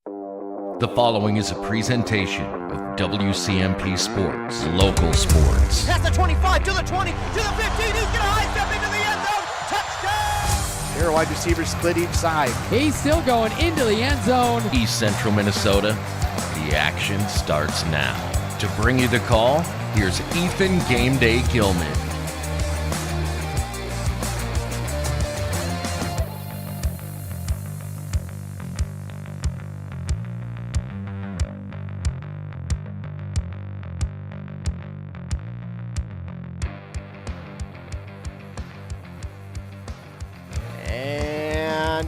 The following is a presentation of WCMP Sports, local sports. Past the 25, to the 20, to the 15, he's going to high step into the end zone, touchdown! Here, wide receivers split each side. He's still going into the end zone. East Central Minnesota, the action starts now. To bring you the call, here's Ethan Game Day Gilman.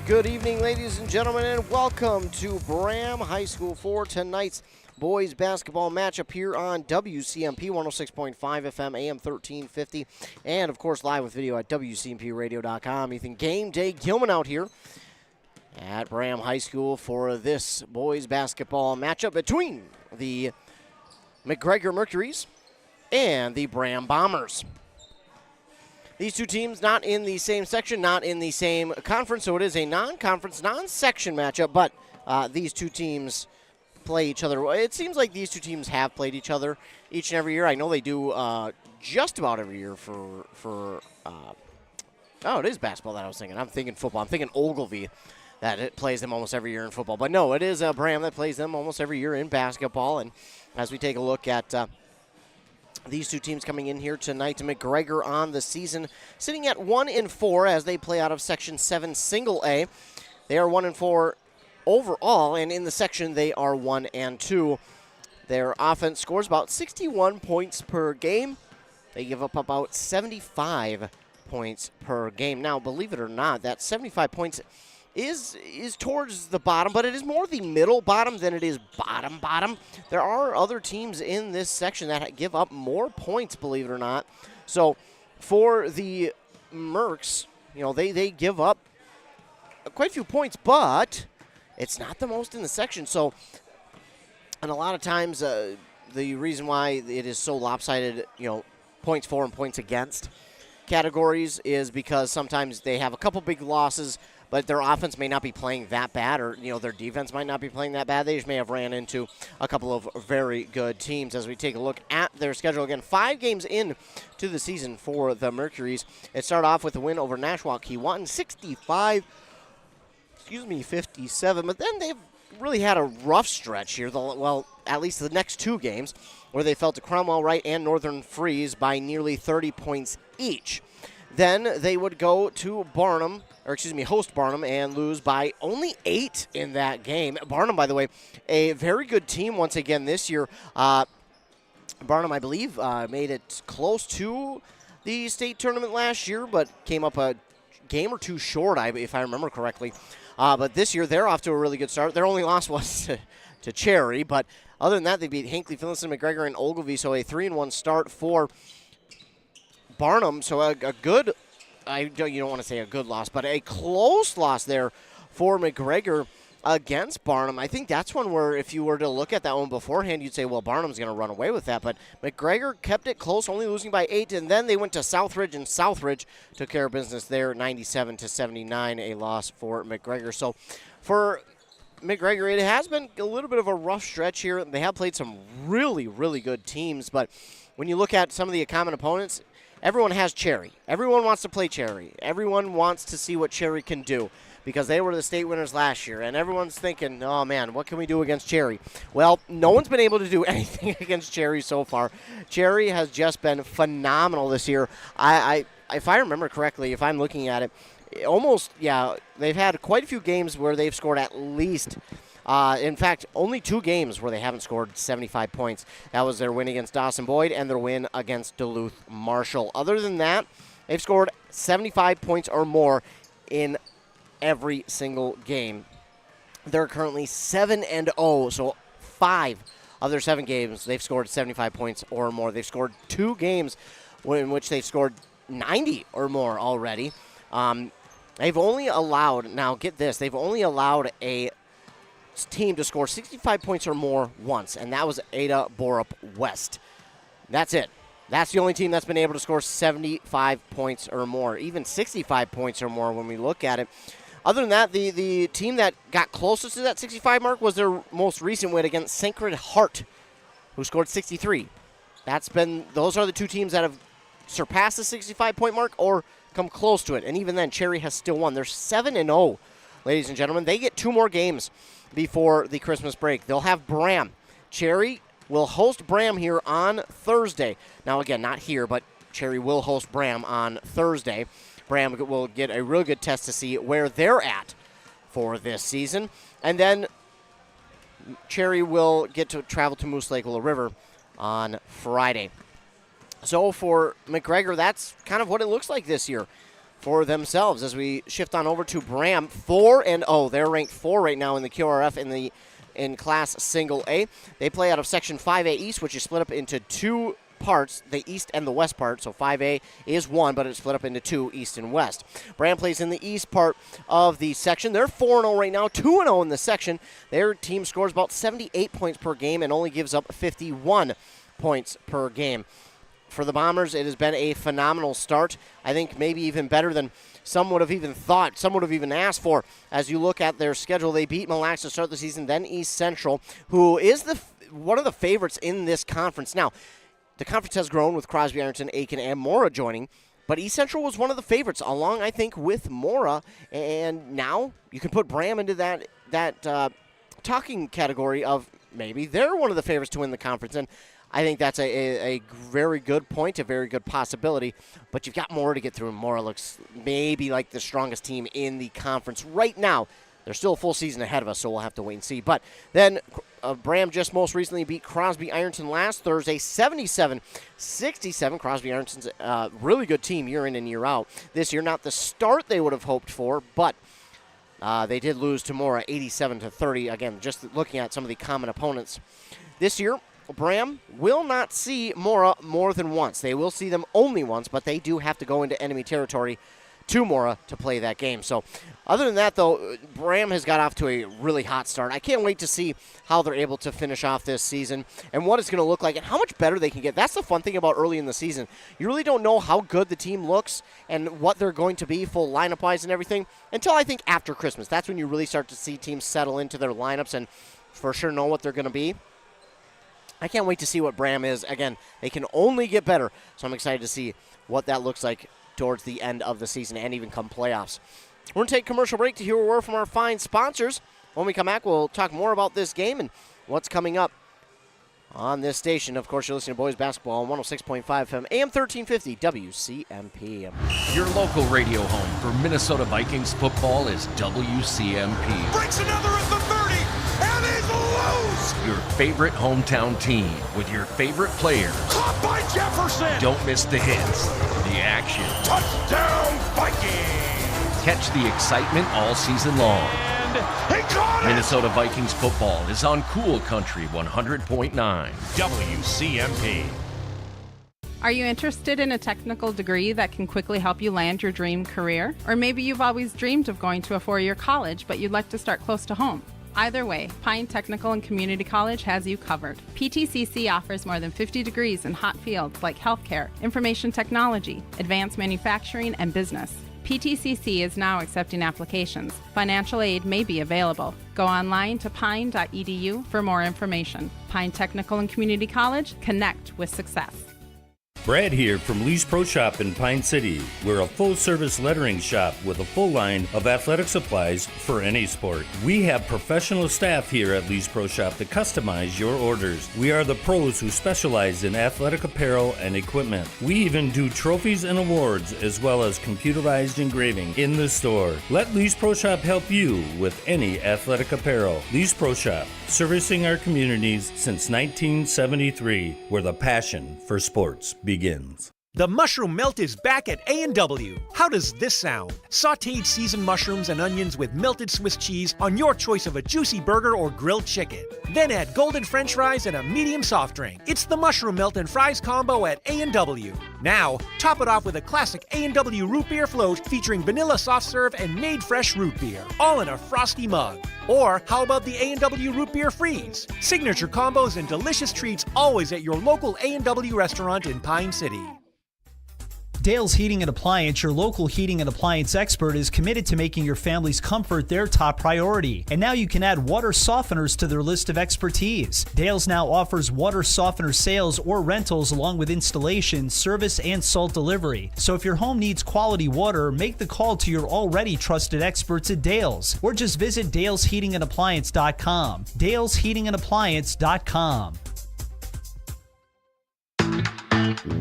Good evening, ladies and gentlemen, and welcome to Braham High School for tonight's boys basketball matchup here on WCMP 106.5 FM, AM 1350, and of course live with video at WCMPradio.com. Ethan Game Day Gilman out here at Braham High School for this boys basketball matchup between the McGregor Mercuries and the Braham Bombers. These two teams not in the same section, not in the same conference, so it is a non-conference, non-section matchup, but these two teams play each other. It seems like these two teams have played each other each and every year. I know they do just about every year for it is basketball that I was thinking. I'm thinking football. I'm thinking Ogilvy that it plays them almost every year in football. But no, it is Braham that plays them almost every year in basketball. And as we take a look at these two teams coming in here tonight, McGregor on the season sitting at 1-4 as they play out of Section 7 Single A. They are 1-4 overall, and in the section they are 1-2. Their offense scores about 61 points per game. They give up about 75 points per game. Now, believe it or not, that 75 points is towards the bottom, but it is more the middle bottom than it is bottom. There are other teams in this section that give up more points, believe it or not. So for the Mercs, they give up quite a few points, but it's not the most in the section. So, and a lot of times the reason why it is so lopsided, points for and points against categories is because sometimes they have a couple big losses, but their offense may not be playing that bad, or their defense might not be playing that bad. They just may have ran into a couple of very good teams. As we take a look at their schedule again, 5 games in to the season for the Mercuries. It started off with a win over Nashua Keewatin, 57, but then they've really had a rough stretch here. At least the next 2 games, where they fell to Cromwell Wright and Northern Freeze by nearly 30 points each. Then they would go to host Barnum, and lose by only 8 in that game. Barnum, by the way, a very good team once again this year. Barnum, I believe, made it close to the state tournament last year, but came up a game or 2 short, if I remember correctly. But this year, they're off to a really good start. Their only loss was to Cherry, but other than that, they beat Hinckley, Finlayson, McGregor, and Ogilvy, so a 3-1 start for Barnum. So a good, you don't want to say a good loss, but a close loss there for McGregor against Barnum. I think that's one where if you were to look at that one beforehand, you'd say, well, Barnum's going to run away with that. But McGregor kept it close, only losing by 8, and then they went to Southridge, and Southridge took care of business there, 97-79, a loss for McGregor. So for McGregor, it has been a little bit of a rough stretch here. They have played some really, really good teams, but when you look at some of the common opponents, everyone has Cherry. Everyone wants to play Cherry. Everyone wants to see what Cherry can do because they were the state winners last year, and everyone's thinking, oh, man, what can we do against Cherry? Well, no one's been able to do anything against Cherry so far. Cherry has just been phenomenal this year. If I remember correctly, if I'm looking at it, they've had quite a few games where they've scored at least in fact, only 2 games where they haven't scored 75 points. That was their win against Dawson Boyd and their win against Duluth Marshall. Other than that, they've scored 75 points or more in every single game. They're currently 7-0, so 5 of their 7 games, they've scored 75 points or more. They've scored 2 games in which they've scored 90 or more already. They've only allowed, now get this, they've only allowed a team to score 65 points or more once, and that was Ada Borup West. That's it. That's the only team that's been able to score 75 points or more, even 65 points or more when we look at it. Other than that, the team that got closest to that 65 mark was their most recent win against Sacred Heart, who scored 63. Those are the two teams that have surpassed the 65-point mark or come close to it. And even then, Cherry has still won. They're 7-0, ladies and gentlemen. They get 2 more games before the Christmas break. They'll have Braham. Cherry will host Braham here on Thursday. Now, again, not here, but Cherry will host Braham on Thursday. Braham will get a real good test to see where they're at for this season. And then Cherry will get to travel to Moose Lake Willow River on Friday. So for McGregor, that's kind of what it looks like this year for themselves. As we shift on over to Braham, 4-0. They're ranked 4 right now in the QRF in Class Single A. They play out of Section 5A East, which is split up into 2 parts, the east and the west part. So 5A is 1, but it's split up into 2, east and west. Braham plays in the east part of the section. They're 4-0 right now, 2-0 in the section. Their team scores about 78 points per game and only gives up 51 points per game. For the Bombers, it has been a phenomenal start. I think maybe even better than some would have even thought, some would have even asked for. As you look at their schedule, they beat Mille Lacs to start the season, then East Central, who is one of the favorites in this conference. Now, the conference has grown with Crosby, Ironton, Aiken, and Mora joining, but East Central was one of the favorites, along, I think, with Mora. And now you can put Braham into that talking category of maybe they're one of the favorites to win the conference. And I think that's a very good point, a very good possibility. But you've got Mora to get through, and Mora looks maybe like the strongest team in the conference right now. There's still a full season ahead of us, so we'll have to wait and see. But then Braham just most recently beat Crosby Ironton last Thursday, 77-67. Crosby Ironton's a really good team year in and year out. This year, not the start they would have hoped for, but they did lose to Mora 87-30. Again, just looking at some of the common opponents. This year, Braham will not see Mora more than once. They will see them only once, but they do have to go into enemy territory to Mora to play that game. So other than that, though, Braham has got off to a really hot start. I can't wait to see how they're able to finish off this season and what it's going to look like and how much better they can get. That's the fun thing about early in the season. You really don't know how good the team looks and what they're going to be full lineup-wise and everything until I think after Christmas. That's when you really start to see teams settle into their lineups and for sure know what they're going to be. I can't wait to see what Braham is. Again, they can only get better, so I'm excited to see what that looks like towards the end of the season and even come playoffs. We're going to take a commercial break to hear a word from our fine sponsors. When we come back, we'll talk more about this game and what's coming up on this station. Of course, you're listening to Boys Basketball on 106.5 FM, AM 1350, WCMP. Your local radio home for Minnesota Vikings football is WCMP. Breaks another at the 30, and is loose! Your favorite hometown team with your favorite players. Caught by Jefferson! Don't miss the hits, the action. Touchdown, Vikings! Catch the excitement all season long. And he caught it! Minnesota Vikings football is on Cool Country 100.9. WCMP. Are you interested in a technical degree that can quickly help you land your dream career? Or maybe you've always dreamed of going to a four-year college, but you'd like to start close to home. Either way, Pine Technical and Community College has you covered. PTCC offers more than 50 degrees in hot fields like healthcare, information technology, advanced manufacturing, and business. PTCC is now accepting applications. Financial aid may be available. Go online to pine.edu for more information. Pine Technical and Community College, connect with success. Brad here from Lee's Pro Shop in Pine City. We're a full-service lettering shop with a full line of athletic supplies for any sport. We have professional staff here at Lee's Pro Shop to customize your orders. We are the pros who specialize in athletic apparel and equipment. We even do trophies and awards as well as computerized engraving in the store. Let Lee's Pro Shop help you with any athletic apparel. Lee's Pro Shop, servicing our communities since 1973, where the passion for sports begins. The mushroom melt is back at A&W. How does this sound? Sautéed seasoned mushrooms and onions with melted Swiss cheese on your choice of a juicy burger or grilled chicken. Then add golden French fries and a medium soft drink. It's the mushroom melt and fries combo at A&W. Now, top it off with a classic A&W root beer float featuring vanilla soft serve and made fresh root beer, all in a frosty mug. Or how about the A&W root beer freeze? Signature combos and delicious treats always at your local A&W restaurant in Pine City. Dale's Heating and Appliance, your local heating and appliance expert, is committed to making your family's comfort their top priority. And now you can add water softeners to their list of expertise. Dale's now offers water softener sales or rentals along with installation, service, and salt delivery. So if your home needs quality water, make the call to your already trusted experts at Dale's, or just visit dalesheatingandappliance.com. dalesheatingandappliance.com.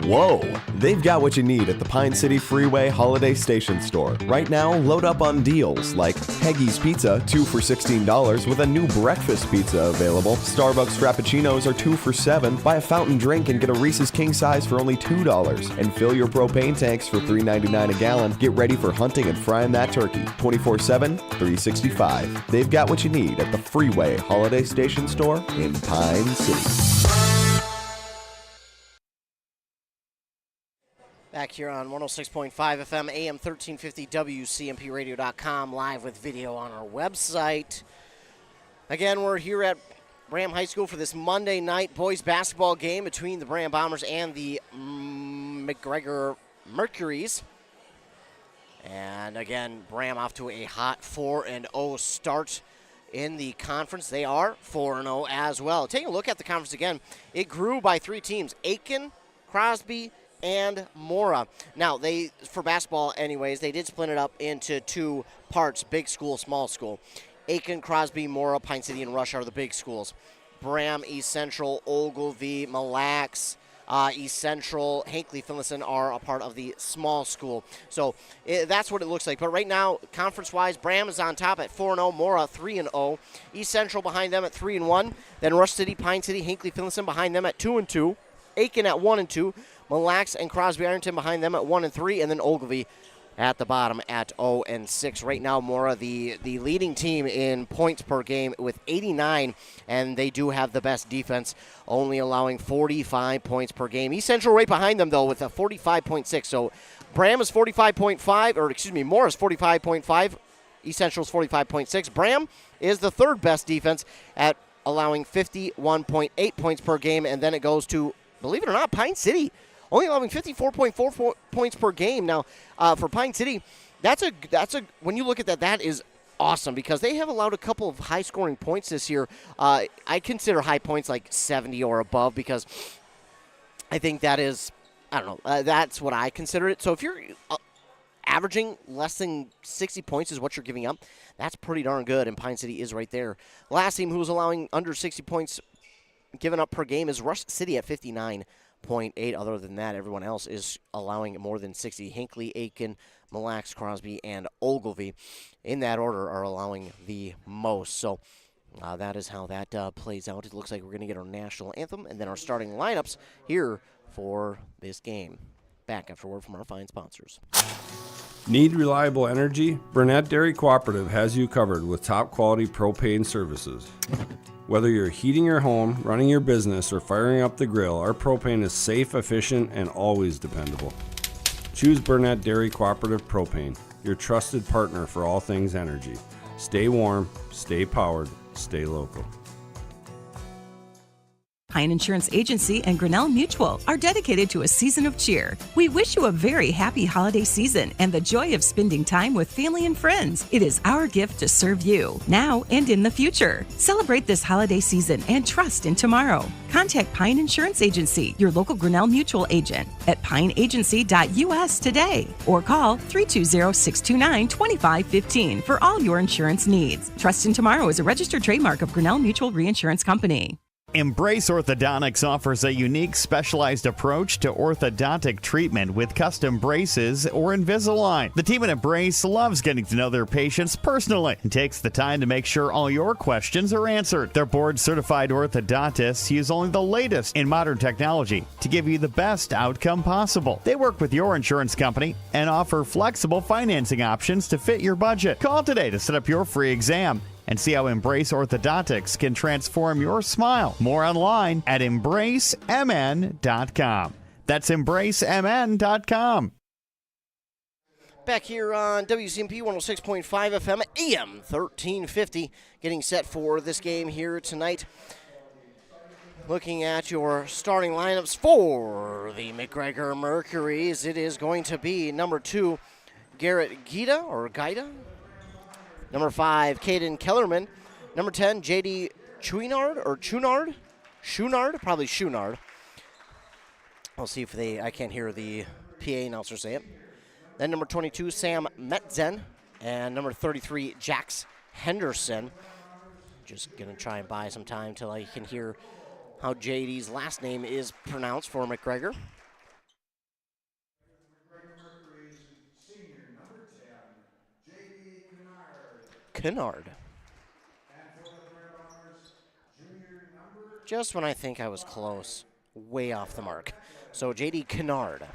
Whoa! They've got what you need at the Pine City Freeway Holiday Station Store. Right now, load up on deals like Heggy's Pizza, 2 for $16 with a new breakfast pizza available. Starbucks Frappuccinos are 2 for $7. Buy a fountain drink and get a Reese's King Size for only $2. And fill your propane tanks for $3.99 a gallon. Get ready for hunting and frying that turkey 24/7, 365. They've got what you need at the Freeway Holiday Station Store in Pine City. Back here on 106.5 FM, AM 1350, WCMPradio.com, live with video on our website. Again, we're here at Braham High School for this Monday night boys basketball game between the Braham Bombers and the McGregor Mercuries. And again, Braham off to a hot 4-0 start in the conference. They are 4-0 as well. Taking a look at the conference again, it grew by 3 teams: Aiken, Crosby, and Mora. Now, for basketball anyways, they did split it up into 2 parts: big school, small school. Aiken, Crosby, Mora, Pine City, and Rush are the big schools. Braham, East Central, Ogilvie, Mille Lacs, East Central, Hinckley, Finlayson are a part of the small school. So that's what it looks like. But right now, conference-wise, Braham is on top at 4-0, Mora 3-0, East Central behind them at 3-1, then Rush City, Pine City, Hinckley, Finlayson behind them at 2-2, Aiken at 1-2, Mille Lacs and Crosby Ironton behind them at 1-3, and then Ogilvie at the bottom at 0-6. Right now, Mora, the leading team in points per game with 89, and they do have the best defense, only allowing 45 points per game. East Central right behind them, though, with a 45.6. So Braham is 45.5, or excuse me, Mora is 45.5. East Central is 45.6. Braham is the third best defense at allowing 51.8 points per game, and then it goes to, believe it or not, Pine City, only allowing 54.4 points per game. Now, for Pine City, that's a when you look at that, that is awesome because they have allowed a couple of high-scoring points this year. I consider high points like 70 or above because I think that is, I don't know, that's what I consider it. So if you're averaging less than 60 points is what you're giving up, that's pretty darn good, and Pine City is right there. Last team who's allowing under 60 points given up per game is Rush City at 59.8. Other than that, everyone else is allowing more than 60. Hinckley, Aiken, Mille Lacs, Crosby, and Ogilvie, in that order, are allowing the most. So that is how that plays out. It looks like we're going to get our national anthem and then our starting lineups here for this game. Back after word from our fine sponsors. Need reliable energy? Burnett Dairy Cooperative has you covered with top quality propane services. Whether you're heating your home, running your business, or firing up the grill, our propane is safe, efficient, and always dependable. Choose Burnett Dairy Cooperative Propane, your trusted partner for all things energy. Stay warm, stay powered, stay local. Pine Insurance Agency and Grinnell Mutual are dedicated to a season of cheer. We wish you a very happy holiday season and the joy of spending time with family and friends. It is our gift to serve you, now and in the future. Celebrate this holiday season and trust in tomorrow. Contact Pine Insurance Agency, your local Grinnell Mutual agent, at pineagency.us today, or call 320-629-2515 for all your insurance needs. Trust in Tomorrow is a registered trademark of Grinnell Mutual Reinsurance Company. Embrace Orthodontics offers a unique specialized approach to orthodontic treatment with custom braces or Invisalign. The team at Embrace loves getting to know their patients personally and takes the time to make sure all your questions are answered. Their board-certified orthodontists use only the latest in modern technology to give you the best outcome possible. They work with your insurance company and offer flexible financing options to fit your budget. Call today to set up your free exam and see how Embrace Orthodontics can transform your smile. More online at embracemn.com. That's embracemn.com. Back here on WCMP 106.5 FM, AM 1350, getting set for this game here tonight. looking at your starting lineups for the McGregor Mercuries, it is going to be number 2, Garrett Gaida. Number 5, Caden Kellerman. Number 10, J.D. Chouinard. Probably Chouinard. I'll see if I can't hear the PA announcer say it. Then number 22, Sam Metzen. And number 33, Jax Henderson. Just going to try and buy some time till I can hear how JD's last name is pronounced for McGregor. Kennard. Just when I think I was close, way off the mark. So J.D. Kennard.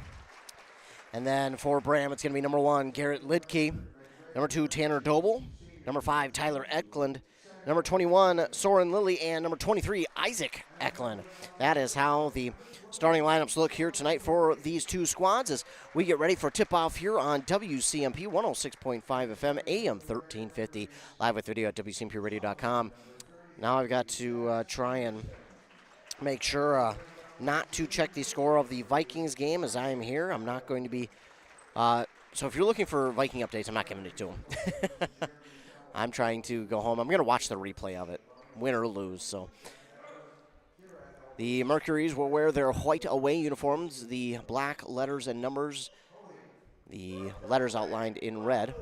And then for Braham, it's going to be number 1, Garrett Lidke. Number 2, Tanner Doble. Number 5, Tyler Eklund. Number 21, Soren Lilly. And number 23, Isaac Eklund. That is how the starting lineups look here tonight for these two squads as we get ready for tip-off here on WCMP 106.5 FM, AM 1350. Live with video at WCMPradio.com. Now I've got to try and make sure not to check the score of the Vikings game as I am here. I'm not going to be... so if you're looking for Viking updates, I'm not giving it to them. I'm trying to go home. I'm going to watch the replay of it, win or lose. So the Mercuries will wear their white away uniforms, the black letters and numbers, the letters outlined in red.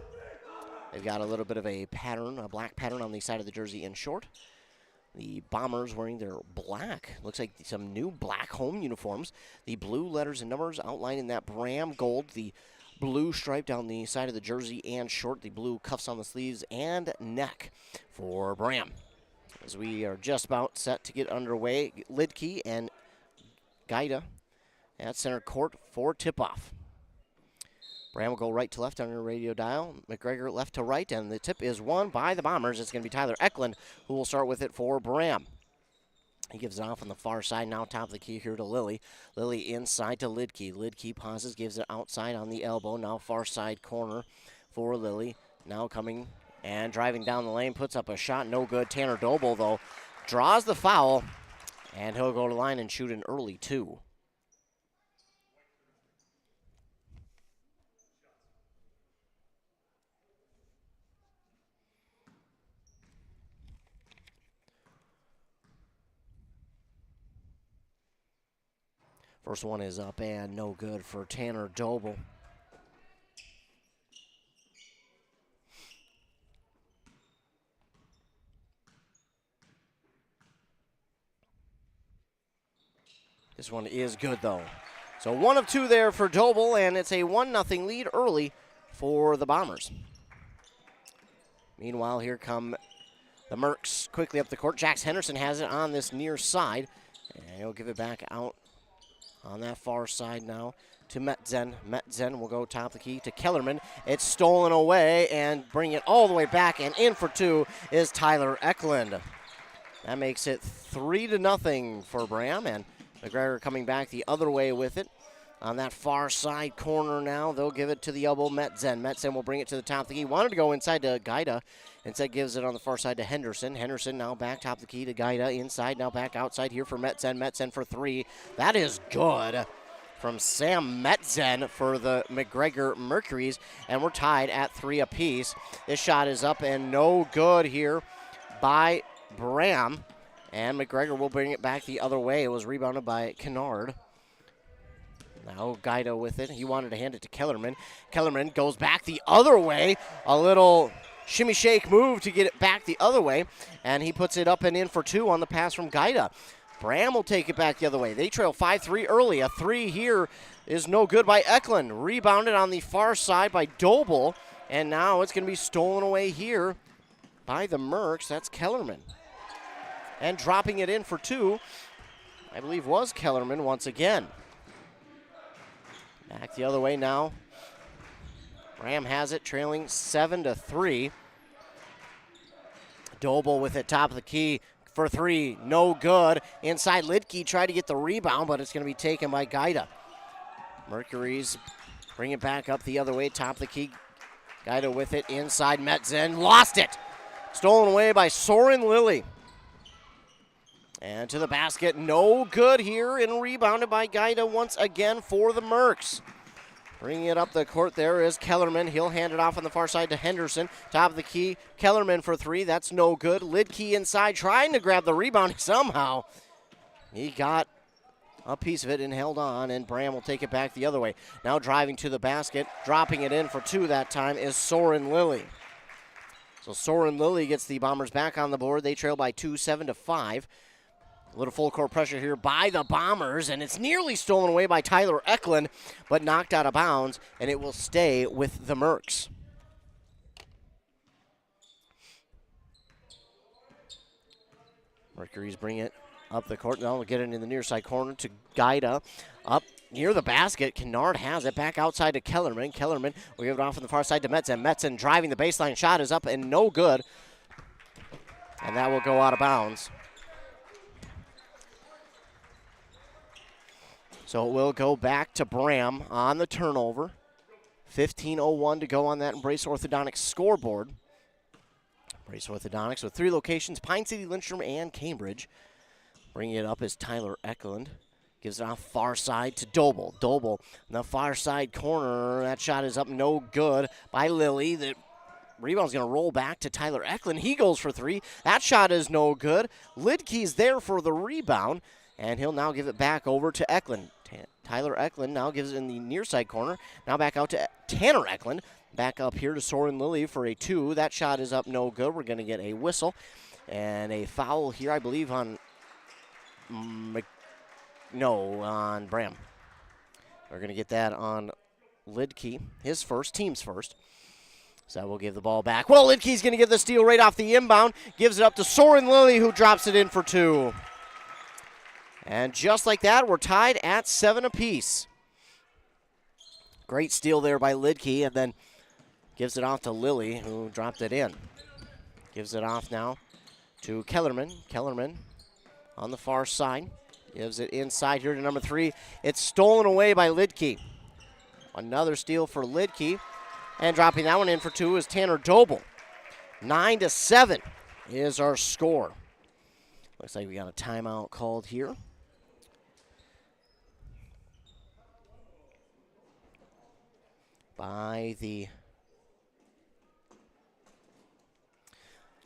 They've got a little bit of a pattern, a black pattern on the side of the jersey in short. The Bombers wearing their black, looks like some new black home uniforms. The blue letters and numbers outlined in that Braham gold, the blue stripe down the side of the jersey and short, the blue cuffs on the sleeves and neck for Braham. As we are just about set to get underway, Lidke and Gaida at center court for tip-off. Braham will go right to left on your radio dial. McGregor left to right, and the tip is won by the Bombers. It's going to be Tyler Eklund who will start with it for Braham. He gives it off on the far side, now top of the key here to Lilly. Lilly inside to Lidke. Lidke pauses, gives it outside on the elbow. Now far side corner for Lilly. Now coming and driving down the lane, puts up a shot, no good. Tanner Doble, though, draws the foul, and he'll go to the line and shoot an early 2. First one is up and no good for Tanner Doble. This one is good, though. So 1 of 2 there for Doble, and it's a 1-0 lead early for the Bombers. Meanwhile, here come the Mercs quickly up the court. Jax Henderson has it on this near side, and he'll give it back out on that far side now to Metzen. Metzen will go top of the key to Kellerman. It's stolen away, and bring it all the way back, and in for 2 is Tyler Eklund. That makes it 3-0 for Braham, and McGregor coming back the other way with it. On that far side corner now, they'll give it to the elbow, Metzen. Metzen will bring it to the top of the key. Wanted to go inside to Gaida. Instead gives it on the far side to Henderson. Henderson now back top of the key to Gaida. Inside, now back outside here for Metzen. Metzen for 3. That is good from Sam Metzen for the McGregor Mercuries. And we're tied at 3 apiece. This shot is up and no good here by Braham. And McGregor will bring it back the other way. It was rebounded by Kennard. Now Gaida with it. He wanted to hand it to Kellerman. Kellerman goes back the other way. A little shimmy shake move to get it back the other way. And he puts it up and in for 2 on the pass from Gaida. Braham will take it back the other way. They trail 5-3 early. A 3 here is no good by Eklund. Rebounded on the far side by Doble. And now it's going to be stolen away here by the Mercs. That's Kellerman. And dropping it in for 2, I believe, was Kellerman once again. Back the other way now. Braham has it, trailing 7-3. Doble with it, top of the key for 3, no good. Inside, Lidke tried to get the rebound, but it's going to be taken by Gaida. Mercuries bring it back up the other way, top of the key. Gaida with it, inside, Metzen, lost it. Stolen away by Soren Lilly. And to the basket, no good here, and rebounded by Gaida once again for the Mercs. Bringing it up the court there is Kellerman. He'll hand it off on the far side to Henderson. Top of the key, Kellerman for three. That's no good. Lidkey inside trying to grab the rebound somehow. He got a piece of it and held on, and Braham will take it back the other way. Now driving to the basket, dropping it in for two that time is Soren Lilly. So Soren Lilly gets the Bombers back on the board. They trail by 2, 7-5. A little full court pressure here by the Bombers, and it's nearly stolen away by Tyler Eklund, but knocked out of bounds, and it will stay with the Mercs. Mercury's bring it up the court. Now we'll get it in the near side corner to Gaida. Up near the basket. Kennard has it back outside to Kellerman. Kellerman will give it off on the far side to Metzen. Metzen driving the baseline shot is up and no good. And that will go out of bounds. So it will go back to Braham on the turnover. 15:01 to go on that Embrace Orthodontics scoreboard. Embrace Orthodontics with 3 locations, Pine City, Lynchburg, and Cambridge. Bringing it up is Tyler Eklund. Gives it off far side to Doble. Doble in the far side corner. That shot is up no good by Lilly. The rebound's going to roll back to Tyler Eklund. He goes for 3. That shot is no good. Lidkey's there for the rebound, and he'll now give it back over to Eklund. Tyler Eklund now gives it in the near side corner. Now back out to Tanner Eklund. Back up here to Soren Lilly for a 2. That shot is up no good. We're going to get a whistle and a foul here, I believe, on on Braham. We're going to get that on Lidkey, his first, team's first. So we'll give the ball back. Well, Lidkey's going to get the steal right off the inbound. Gives it up to Soren Lilly, who drops it in for 2. And just like that, we're tied at 7 apiece. Great steal there by Lidkey, and then gives it off to Lilly, who dropped it in. Gives it off now to Kellerman. Kellerman on the far side. Gives it inside here to number 3. It's stolen away by Lidkey. Another steal for Lidkey. And dropping that one in for 2 is Tanner Doble. 9-7 is our score. Looks like we got a timeout called here. By the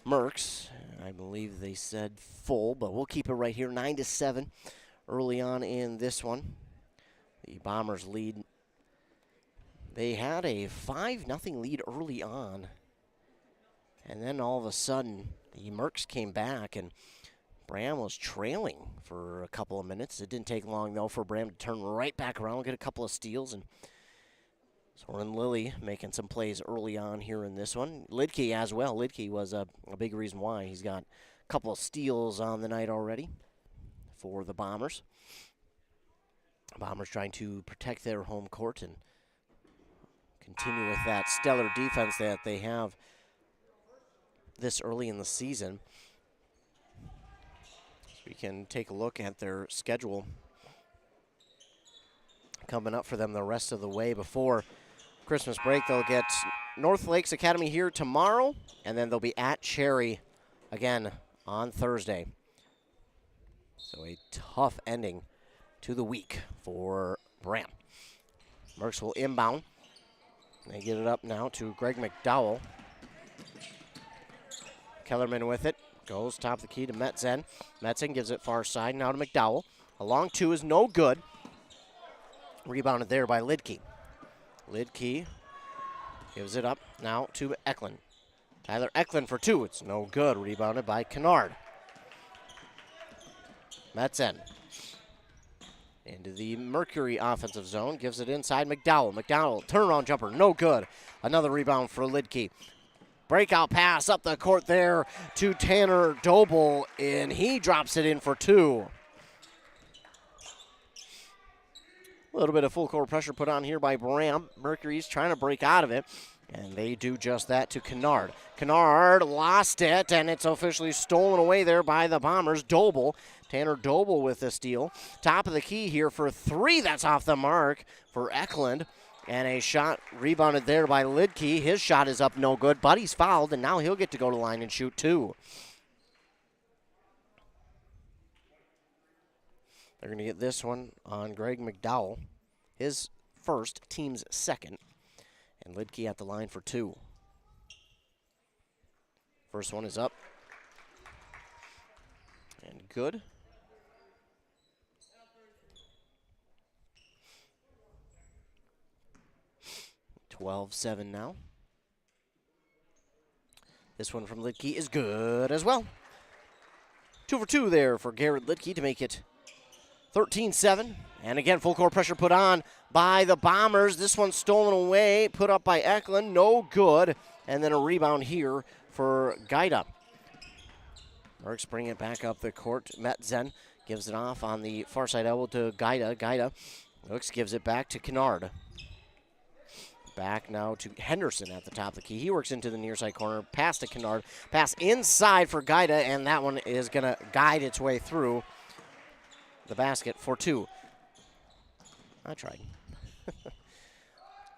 Mercs. I believe they said full, but we'll keep it right here. 9-7 early on in this one. The Bombers lead. They had a 5-0 lead early on. And then all of a sudden, the Mercs came back, and Braham was trailing for a couple of minutes. It didn't take long, though, for Braham to turn right back around, get a couple of steals, and Soren Lilly making some plays early on here in this one. Lidkey as well. Lidkey was a big reason why. He's got a couple of steals on the night already for the Bombers. Bombers trying to protect their home court and continue with that stellar defense that they have this early in the season. So we can take a look at their schedule coming up for them the rest of the way before Christmas break. They'll get North Lakes Academy here tomorrow, and then they'll be at Cherry again on Thursday. So a tough ending to the week for Braham. Mercs will inbound. They get it up now to Greg McDowell. Kellerman with it. Goes top of the key to Metzen. Metzen gives it far side now to McDowell. A long 2 is no good. Rebounded there by Lidkey. Lidkey gives it up now to Eklund. Tyler Eklund for 2. It's no good. Rebounded by Kennard. Metzen into the Mercury offensive zone. Gives it inside McDowell. McDowell, turnaround jumper, no good. Another rebound for Lidkey. Breakout pass up the court there to Tanner Doble, and he drops it in for 2. A little bit of full court pressure put on here by Braham. Mercury's trying to break out of it, and they do just that to Kennard. Kennard lost it, and it's officially stolen away there by the Bombers. Doble, Tanner Doble with the steal. Top of the key here for 3. That's off the mark for Eklund. And a shot rebounded there by Lidkey. His shot is up no good, but he's fouled, and now he'll get to go to the line and shoot 2. They're going to get this one on Greg McDowell. His first, team's second. And Lidke at the line for 2. First one is up. And good. 12-7 now. This one from Lidke is good as well. 2 for 2 there for Garrett Lidke to make it 13-7. And again, full court pressure put on by the Bombers. This one stolen away, put up by Eklund, no good. And then a rebound here for Gaida. Merks bring it back up the court. Metzen gives it off on the far side elbow to Gaida. Gaida looks, gives it back to Kennard. Back now to Henderson at the top of the key. He works into the near side corner. Pass to Kennard. Pass inside for Gaida, and that one is going to guide its way through the basket for 2. I tried.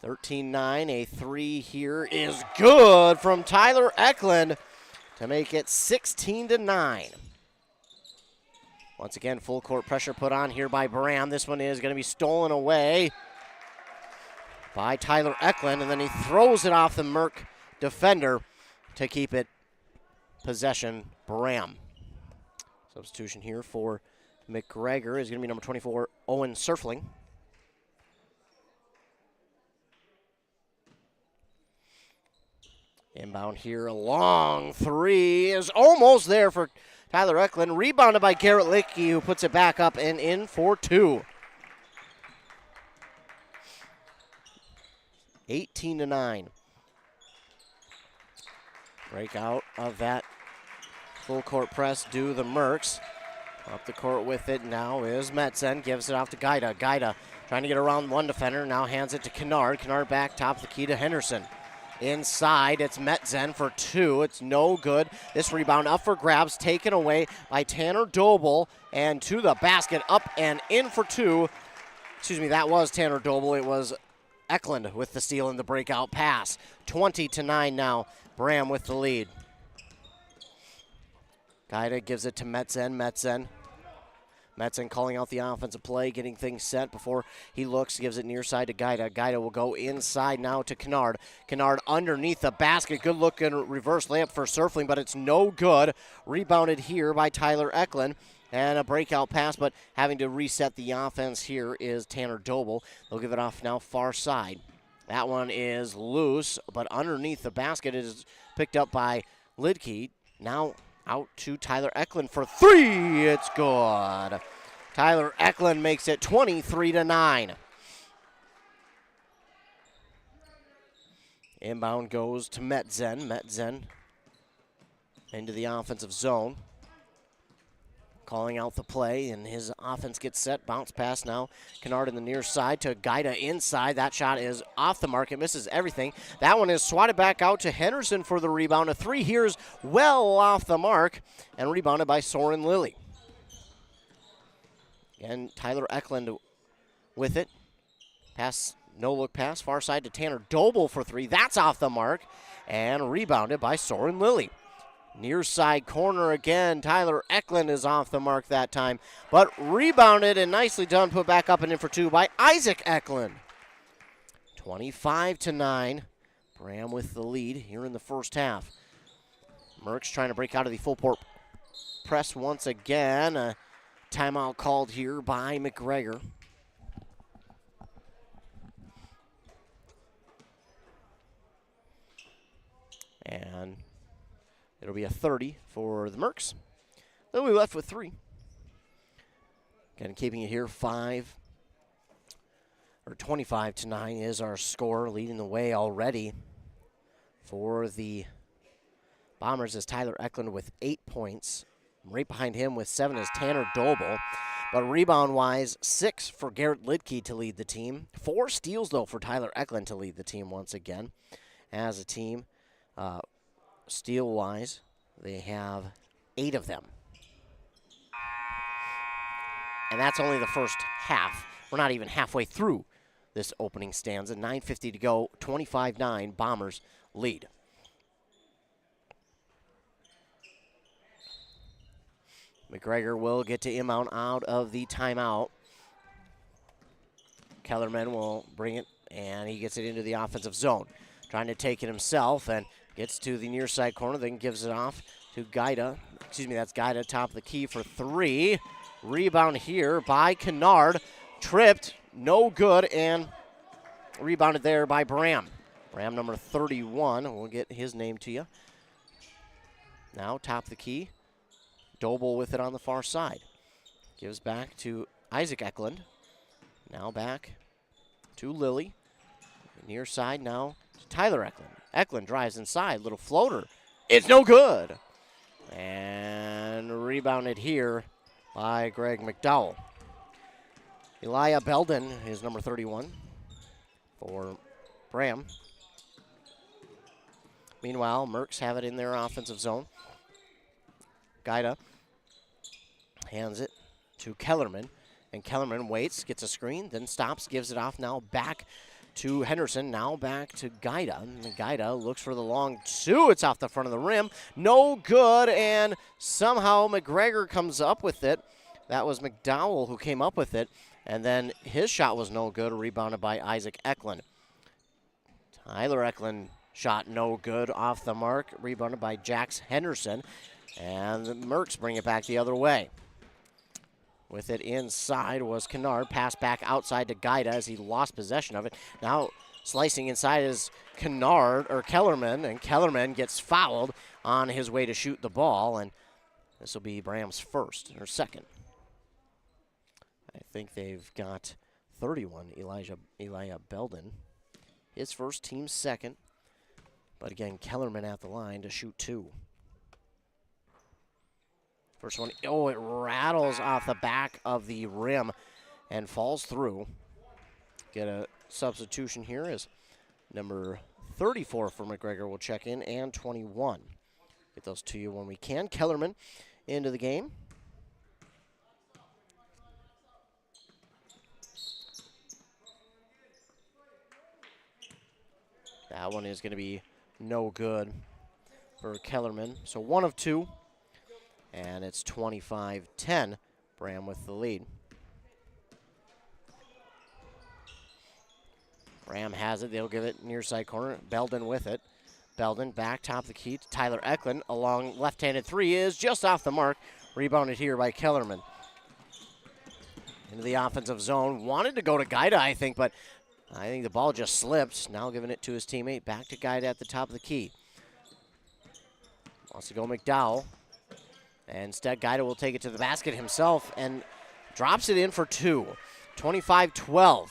13-9. A 3 here is good from Tyler Eklund to make it 16-9. Once again, full court pressure put on here by Braham. This one is going to be stolen away by Tyler Eklund, and then he throws it off the Merck defender to keep it possession Braham. Substitution here for McGregor is going to be number 24, Owen Surfling. Inbound here, a long 3 is almost there for Tyler Eklund. Rebounded by Garrett Lidke, who puts it back up and in for 2. 18-9. Break out of that full court press do the Mercs. Up the court with it now is Metzen. Gives it off to Gaida. Gaida trying to get around one defender. Now hands it to Kennard. Kennard back top of the key to Henderson. Inside, it's Metzen for 2. It's no good. This rebound up for grabs, taken away by Tanner Doble. And to the basket, up and in for 2. Excuse me, that was Tanner Doble. It was Eklund with the steal and the breakout pass. 20-9 now. Braham with the lead. Gaida gives it to Metzen. Metzen calling out the offensive play, getting things set before he looks, gives it near side to Gaida. Gaida will go inside now to Kennard. Kennard underneath the basket. Good looking reverse layup for Surfling, but it's no good. Rebounded here by Tyler Eklund. And a breakout pass, but having to reset the offense here is Tanner Doble. They'll give it off now far side. That one is loose, but underneath the basket it is picked up by Lidke. Now out to Tyler Eklund for 3. It's good. Tyler Eklund makes it 23-9. Inbound goes to Metzen. Metzen into the offensive zone. Calling out the play, and his offense gets set. Bounce pass now. Kennard in the near side to Gaida inside. That shot is off the mark. It misses everything. That one is swatted back out to Henderson for the rebound. A 3 here is well off the mark and rebounded by Soren Lilly. And Tyler Eklund with it. Pass, no look pass, far side to Tanner Doble for 3. That's off the mark and rebounded by Soren Lilly. Near side corner again. Tyler Eklund is off the mark that time, but rebounded and nicely done. Put back up and in for 2 by Isaac Eklund. 25-9. Braham with the lead here in the first half. Merckx trying to break out of the full court press once again. A timeout called here by McGregor. And it'll be a 30 for the Mercs. They'll be left with 3. Again, keeping it here, 25-9 is our score, leading the way already for the Bombers is Tyler Eklund with 8 points. Right behind him with 7 is Tanner Doble. But rebound-wise, 6 for Garrett Lidke to lead the team. 4 steals, though, for Tyler Eklund to lead the team once again. As a team, steal-wise, they have 8 of them. And that's only the first half. We're not even halfway through this opening stanza. 9:50 to go, 25-9, Bombers lead. McGregor will get to inbound out of the timeout. Kellerman will bring it, and he gets it into the offensive zone. Trying to take it himself, and gets to the near side corner, then gives it off to Gaida. Excuse me, that's Gaida, top of the key for 3. Rebound here by Kennard. Tripped, no good, and rebounded there by Braham. Braham, number 31. We'll get his name to you. Now, top of the key. Doble with it on the far side. Gives back to Isaac Eklund. Now back to Lilly. Near side now to Tyler Eklund. Eklund drives inside. Little floater. It's no good. And rebounded here by Greg McDowell. Elijah Belden is number 31 for Braham. Meanwhile, Mercs have it in their offensive zone. Gaida hands it to Kellerman, and Kellerman waits, gets a screen, then stops, gives it off now back to Henderson, now back to Gaida. And Gaida looks for the long 2. It's off the front of the rim. No good, and somehow McGregor comes up with it. That was McDowell who came up with it, and then his shot was no good, rebounded by Isaac Eklund. Tyler Eklund shot no good, off the mark, rebounded by Jax Henderson. And the Mercs bring it back the other way. With it inside was Kennard. Pass back outside to Gaida as he lost possession of it. Now slicing inside is Kellerman, and Kellerman gets fouled on his way to shoot the ball, and this will be Braham's first, or second. I think they've got 31, Elijah Belden. His first, team second. But again, Kellerman at the line to shoot 2. First one, oh, it rattles off the back of the rim and falls through. Get a substitution here as number 34 for McGregor will check in, and 21. Get those to you when we can. Kellerman into the game. That one is going to be no good for Kellerman. So 1 of 2. And it's 25-10, Braham with the lead. Braham has it. They'll give it near side corner. Belden with it. Belden back, top of the key to Tyler Eklund. A long left-handed 3 is just off the mark. Rebounded here by Kellerman. Into the offensive zone. Wanted to go to Gaida, I think, but I think the ball just slipped. Now giving it to his teammate. Back to Gaida at the top of the key. Wants to go McDowell. And instead, Gaida will take it to the basket himself and drops it in for 2. 25-12.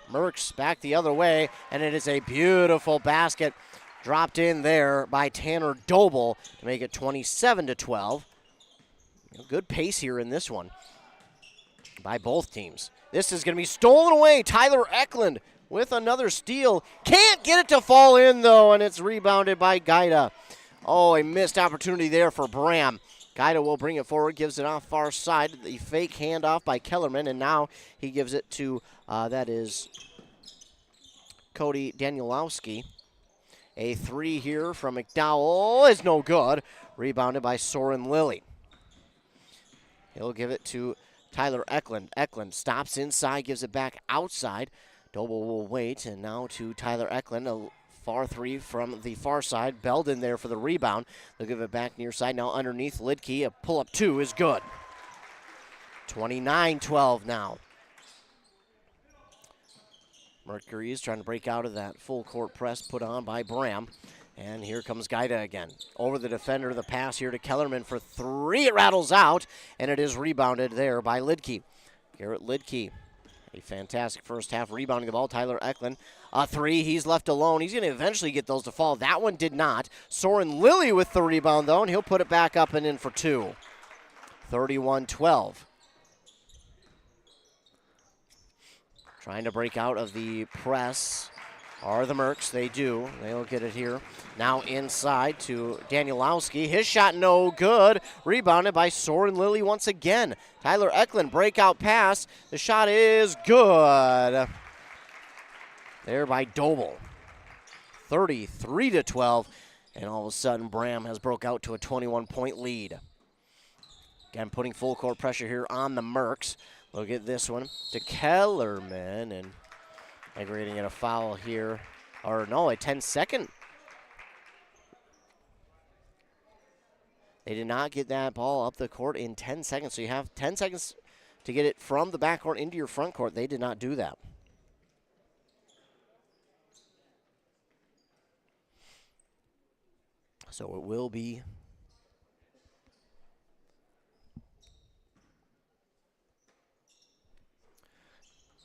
Mercs back the other way, and it is a beautiful basket dropped in there by Tanner Doble to make it 27-12. Good pace here in this one by both teams. This is going to be stolen away. Tyler Eklund with another steal. Can't get it to fall in, though, and it's rebounded by Gaida. Oh, a missed opportunity there for Braham. Gaida will bring it forward, gives it off far side. The fake handoff by Kellerman, and now he gives it to, that is Cody Danielowski. A 3 here from McDowell is no good. Rebounded by Soren Lilly. He'll give it to Tyler Eklund. Eklund stops inside, gives it back outside. Doble will wait, and now to Tyler Eklund. A far 3 from the far side. Belden there for the rebound. They'll give it back near side. Now underneath Lidke. A pull-up 2 is good. 29-12 now. Mercury is trying to break out of that full court press put on by Braham. And here comes Gaida again. Over the defender, the pass here to Kellerman for 3. It rattles out, and it is rebounded there by Lidke. Garrett Lidke. A fantastic first half rebounding the ball. Tyler Eklund, a 3. He's left alone. He's going to eventually get those to fall. That one did not. Soren Lilly with the rebound, though, and he'll put it back up and in for 2. 31-12. Trying to break out of the press are the Mercs. They do. They'll get it here. Now inside to Danielowski. His shot no good. Rebounded by Soren Lilly once again. Tyler Eklund, breakout pass. The shot is good. There by Doble. 33-12. And all of a sudden, Braham has broke out to a 21-point lead. Again, putting full court pressure here on the Mercs. Look at this one to Kellerman, and we're going to get a foul here. Or no, a 10-second. They did not get that ball up the court in 10 seconds. So you have 10 seconds to get it from the backcourt into your front court. They did not do that. So it will be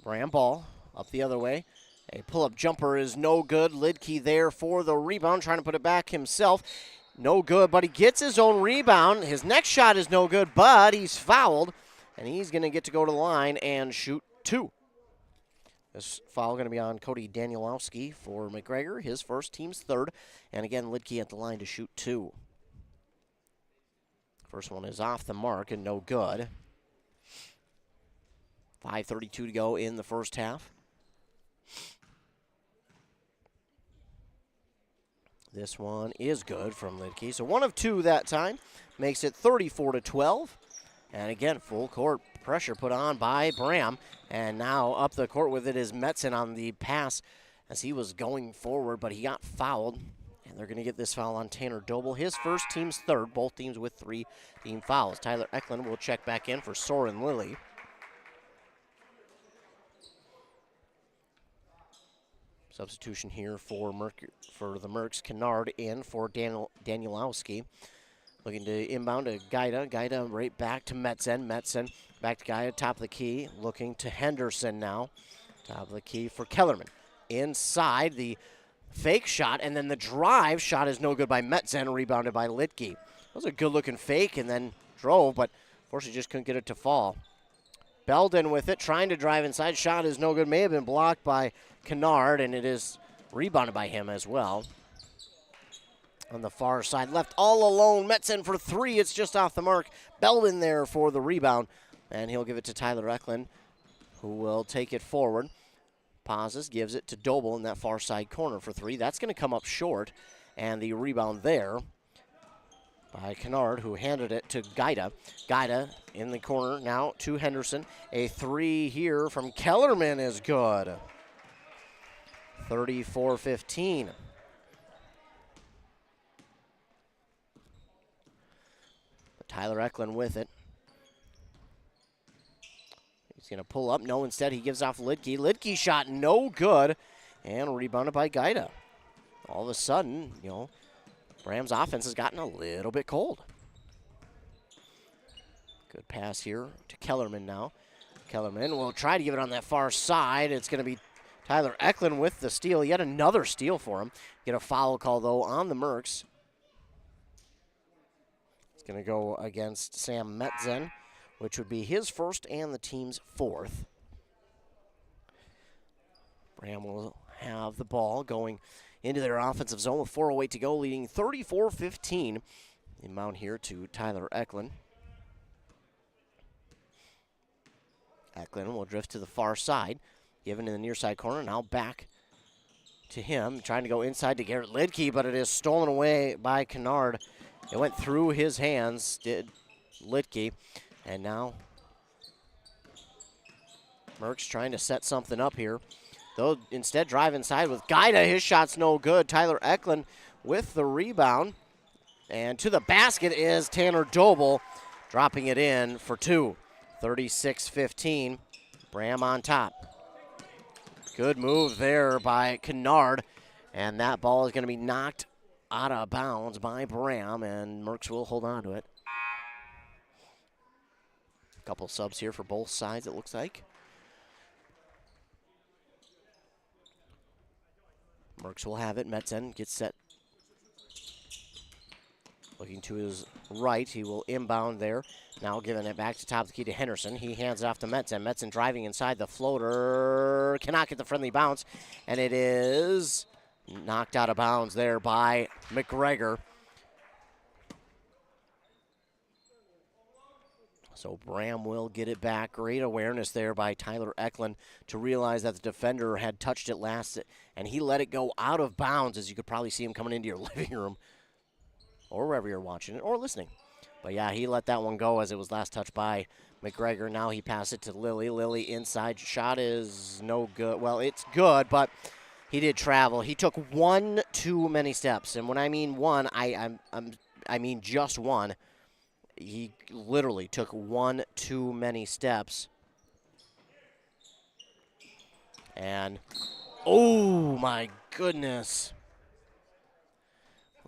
Braham ball up the other way. A pull-up jumper is no good. Lidke there for the rebound, trying to put it back himself. No good, but he gets his own rebound. His next shot is no good, but he's fouled, and he's going to get to go to the line and shoot 2. This foul going to be on Cody Danielowski for McGregor, his first, team's third. And again, Lidke at the line to shoot 2. First one is off the mark and no good. 5:32 to go in the first half. This one is good from Lidke. So 1 of 2 that time. Makes it 34-12. And again, full court pressure put on by Braham. And now up the court with it is Metzen on the pass as he was going forward, but he got fouled. And they're going to get this foul on Tanner Doble, his first, team's third. Both teams with 3 team fouls. Tyler Eklund will check back in for Soren Lilly. Substitution here for the Mercs. Kennard in for Danielowski. Looking to inbound to Gaida. Gaida right back to Metzen. Metzen back to Gaida, top of the key. Looking to Henderson now. Top of the key for Kellerman. Inside, the fake shot, and then the drive shot is no good by Metzen, rebounded by Lidke. That was a good-looking fake and then drove, but unfortunately just couldn't get it to fall. Belden with it, trying to drive inside. Shot is no good. May have been blocked by Kennard, and it is rebounded by him as well. On the far side, left all alone. Metzen for 3. It's just off the mark. Belden there for the rebound, and he'll give it to Tyler Eklund, who will take it forward. Pauses, gives it to Doble in that far side corner for 3. That's going to come up short, and the rebound there by Kennard, who handed it to Gaida. Gaida in the corner now to Henderson. A 3 here from Kellerman is good. 34-15. Tyler Eklund with it. He's going to pull up. No, instead he gives off Lidke. Lidke shot no good, and rebounded by Gaida. All of a sudden, Braham's offense has gotten a little bit cold. Good pass here to Kellerman now. Kellerman will try to give it on that far side. It's going to be Tyler Eklund with the steal. Yet another steal for him. Get a foul call, though, on the Mercs. It's going to go against Sam Metzen, which would be his first and the team's 4th. Braham will have the ball going into their offensive zone with 4:08 to go, leading 34-15. Inbound here to Tyler Eklund. Eklund will drift to the far side, given in the near side corner. Now back to him, trying to go inside to Garrett Lidke, but it is stolen away by Kennard. It went through his hands, did Lidke, and now Merck's trying to set something up here. They'll instead drive inside with Gaida. His shot's no good. Tyler Eklund with the rebound. And to the basket is Tanner Doble, dropping it in for 2. 36-15. Braham on top. Good move there by Kennard. And that ball is going to be knocked out of bounds by Braham, and Mercs will hold on to it. A couple subs here for both sides, it looks like. Mercs will have it. Metzen gets set. Looking to his right. He will inbound there. Now giving it back to top of the key to Henderson. He hands it off to Metzen. Metzen driving inside the floater. Cannot get the friendly bounce. And it is knocked out of bounds there by McGregor. So Braham will get it back. Great awareness there by Tyler Eklund to realize that the defender had touched it last, and he let it go out of bounds, as you could probably see him coming into your living room or wherever you're watching it or listening. But, yeah, he let that one go as it was last touched by McGregor. Now he passed it to Lilly. Lilly inside. Shot is no good. Well, it's good, but he did travel. He took one too many steps. And when I mean one, I mean just one. He literally took one too many steps. And, oh, my goodness.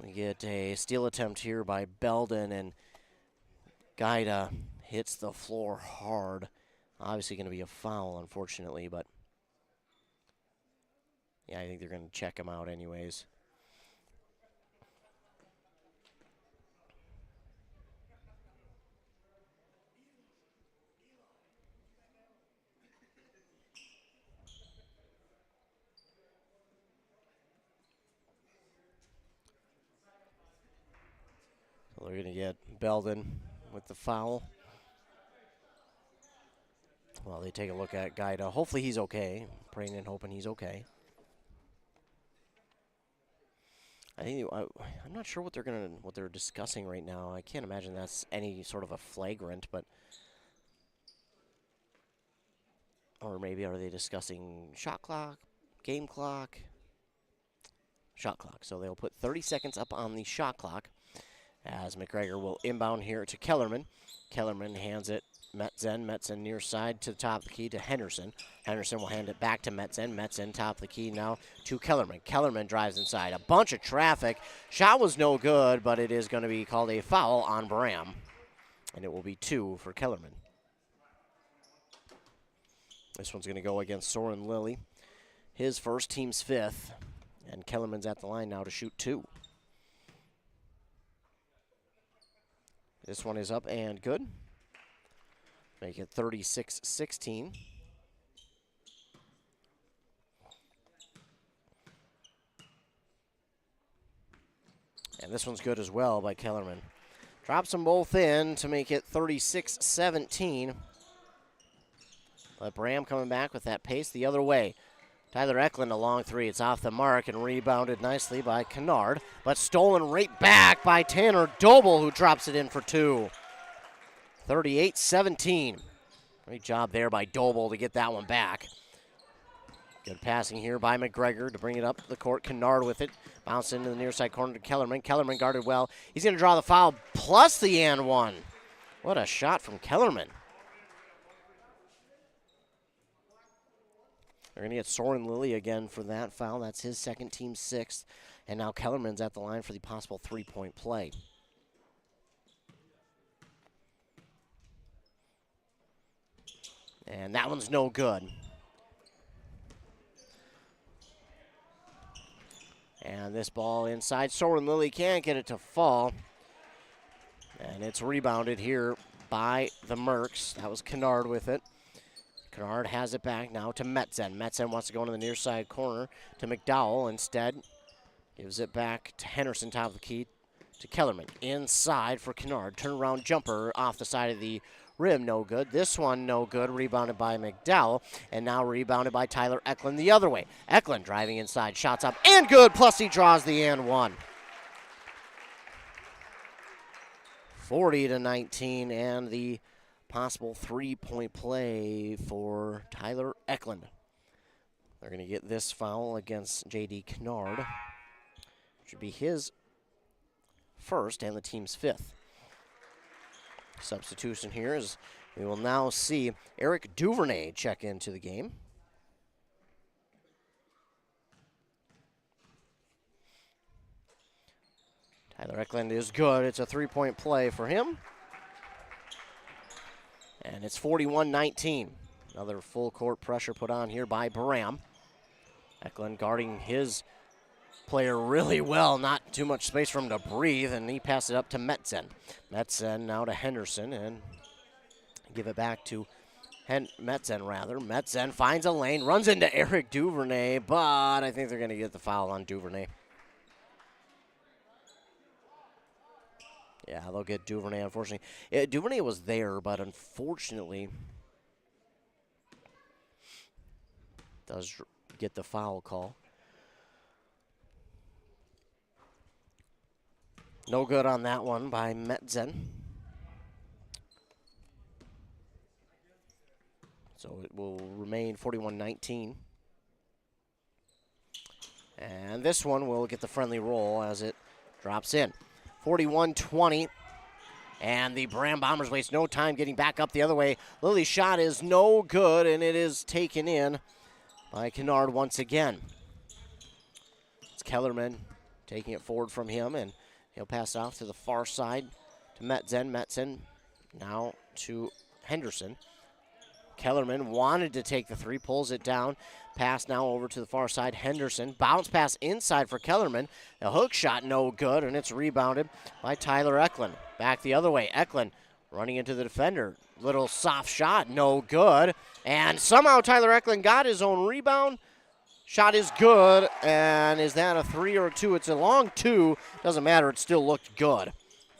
We get a steal attempt here by Belden, and Gaida hits the floor hard. Obviously going to be a foul, unfortunately, but yeah, I think they're going to check him out anyways. So they're going to get Belden with the foul. Well, they take a look at Gaida. Hopefully he's okay. Praying and hoping he's okay. I'm not sure what they're discussing right now. I can't imagine that's any sort of a flagrant, but or maybe are they discussing shot clock, game clock, shot clock. So they'll put 30 seconds up on the shot clock as McGregor will inbound here to Kellerman. Kellerman hands it Metzen. Metzen near side to the top of the key to Henderson. Henderson will hand it back to Metzen. Metzen top of the key now to Kellerman. Kellerman drives inside. A bunch of traffic. Shot was no good, but it is going to be called a foul on Braham. And it will be 2 for Kellerman. This one's going to go against Soren Lilly. His first, team's 5th. And Kellerman's at the line now to shoot 2. This one is up and good. Make it 36-16. And this one's good as well by Kellerman. Drops them both in to make it 36-17. But Braham coming back with that pace the other way. Tyler Eklund a long 3. It's off the mark and rebounded nicely by Kennard, but stolen right back by Tanner Doble, who drops it in for 2. 38-17. Great job there by Doble to get that one back. Good passing here by McGregor to bring it up the court. Kennard with it. Bounce into the near side corner to Kellerman. Kellerman guarded well. He's going to draw the foul plus the and one. What a shot from Kellerman. They're going to get Soren Lilly again for that foul. That's his second, team 6th. And now Kellerman's at the line for the possible 3-point play. And that one's no good. And this ball inside. Soren Lilly can't get it to fall. And it's rebounded here by the Mercs. That was Kennard with it. Kennard has it back now to Metzen. Metzen wants to go into the near side corner to McDowell. Instead, gives it back to Henderson, top of the key, to Kellerman. Inside for Kennard. Turnaround jumper off the side of the rim, no good. This one, no good. Rebounded by McDowell. And now rebounded by Tyler Eklund the other way. Eklund driving inside. Shots up and good. Plus he draws the and one. 40-19 and the possible 3-point play for Tyler Eklund. They're going to get this foul against J.D. Kennard, which would be his first and the team's 5th. Substitution here is we will now see Eric Duvernay check into the game. Tyler Eklund is good. It's a 3-point play for him. And it's 41-19. Another full court pressure put on here by Braham. Eklund guarding his player really well. Not too much space for him to breathe, and he passes it up to Metzen. Metzen now to Henderson, and give it back to Metzen, rather. Metzen finds a lane, runs into Eric Duvernay, but I think they're going to get the foul on Duvernay. Yeah, they'll get Duvernay, unfortunately. Duvernay was there, but unfortunately does get the foul call. No good on that one by Metzen. So it will remain 41-19. And this one will get the friendly roll as it drops in. 41-20. And the Braham Bombers waste no time getting back up the other way. Lily's shot is no good, and it is taken in by Kennard once again. It's Kellerman taking it forward from him, and he'll pass it off to the far side to Metzen. Metzen now to Henderson. Kellerman wanted to take the three, pulls it down. Pass now over to the far side. Henderson, bounce pass inside for Kellerman. A hook shot, no good, and it's rebounded by Tyler Eklund. Back the other way. Eklund running into the defender. Little soft shot, no good. And somehow Tyler Eklund got his own rebound. Shot is good, and is that a 3 or a 2? It's a long 2. Doesn't matter, it still looked good.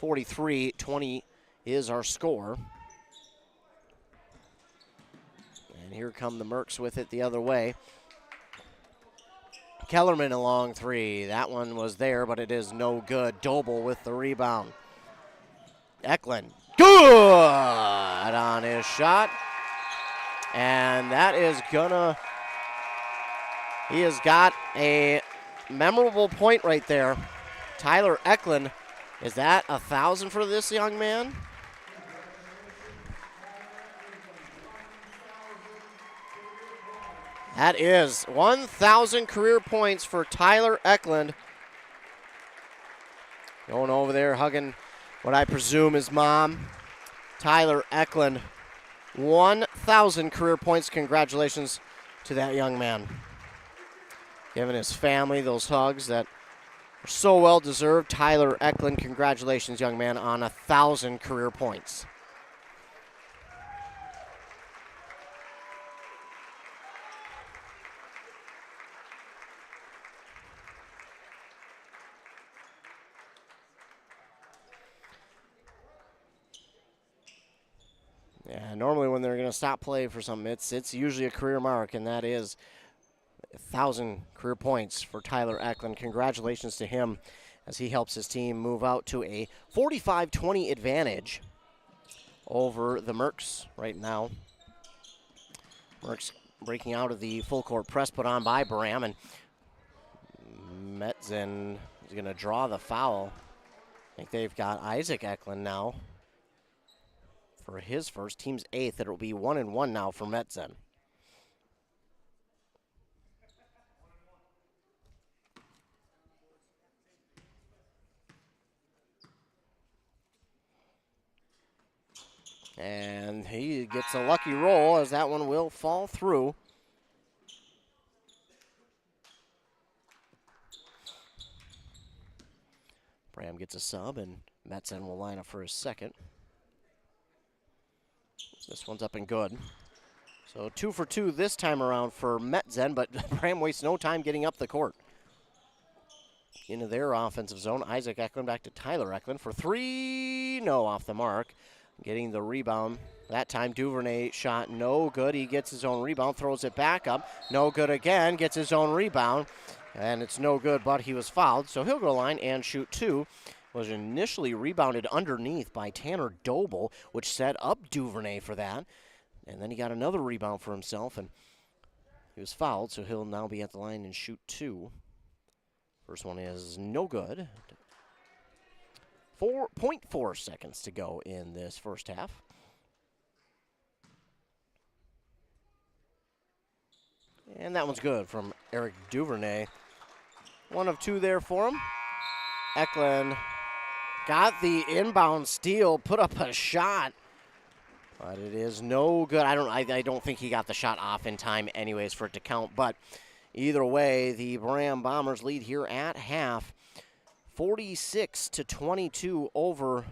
43-20 is our score. And here come the Mercs with it the other way. Kellerman a long 3. That one was there, but it is no good. Doble with the rebound. Eklund, good on his shot. And that is gonna, he has got a memorable point right there. Tyler Eklund, is that 1,000 for this young man? That is 1,000 career points for Tyler Eklund. Going over there, hugging what I presume is mom. Tyler Eklund, 1,000 career points. Congratulations to that young man. Giving his family those hugs that are so well deserved. Tyler Eklund, congratulations, young man, on 1,000 career points. Yeah, normally when they're going to stop play for something, it's usually a career mark, and that is 1,000 career points for Tyler Eklund. Congratulations to him as he helps his team move out to a 45-20 advantage over the Mercs right now. Mercs breaking out of the full court press put on by Braham, and Metzen is going to draw the foul. I think they've got Isaac Eklund now for his first, team's 8th. It'll be 1-1 now for Metzen. And he gets a lucky roll as that one will fall through. Braham gets a sub, and Metzen will line up for his second. This one's up and good. So 2 for 2 this time around for Metzen, but Braham wastes no time getting up the court. Into their offensive zone, Isaac Eklund back to Tyler Eklund for 3. No, off the mark. Getting the rebound. That time Duvernay shot no good. He gets his own rebound, throws it back up. No good again, gets his own rebound. And it's no good, but he was fouled. So he'll go line and shoot 2. Was initially rebounded underneath by Tanner Doble, which set up Duvernay for that. And then he got another rebound for himself, and he was fouled, so he'll now be at the line and shoot 2. First one is no good. 4.4 seconds to go in this first half. And that one's good from Eric Duvernay. 1 of 2 there for him. Eklund got the inbound steal, put up a shot, but it is no good. I don't think he got the shot off in time anyways for it to count, but either way, the Braham Bombers lead here at half, 46-22 over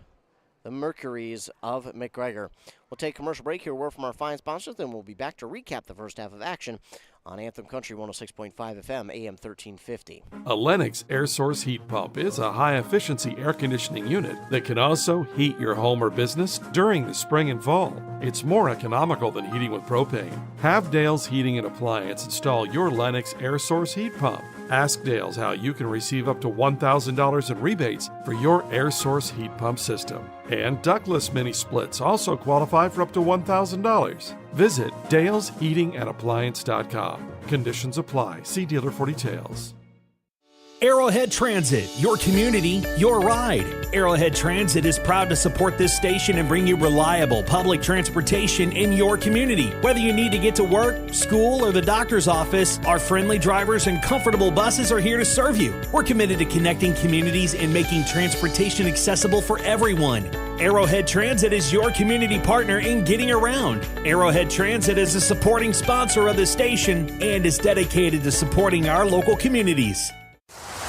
the Mercuries of McGregor. We'll take a commercial break here, word from our fine sponsors, then we'll be back to recap the first half of action on Anthem Country 106.5 FM, AM 1350. A Lennox air source heat pump is a high-efficiency air conditioning unit that can also heat your home or business during the spring and fall. It's more economical than heating with propane. Have Dale's Heating and Appliance install your Lennox air source heat pump. Ask Dale's how you can receive up to $1,000 in rebates for your air source heat pump system. And ductless mini splits also qualify for up to $1,000. Visit dalesheatingandappliance.com. Conditions apply. See dealer for details. Arrowhead Transit, your community, your ride. Arrowhead Transit is proud to support this station and bring you reliable public transportation in your community. Whether you need to get to work, school, or the doctor's office, our friendly drivers and comfortable buses are here to serve you. We're committed to connecting communities and making transportation accessible for everyone. Arrowhead Transit is your community partner in getting around. Arrowhead Transit is a supporting sponsor of the station and is dedicated to supporting our local communities.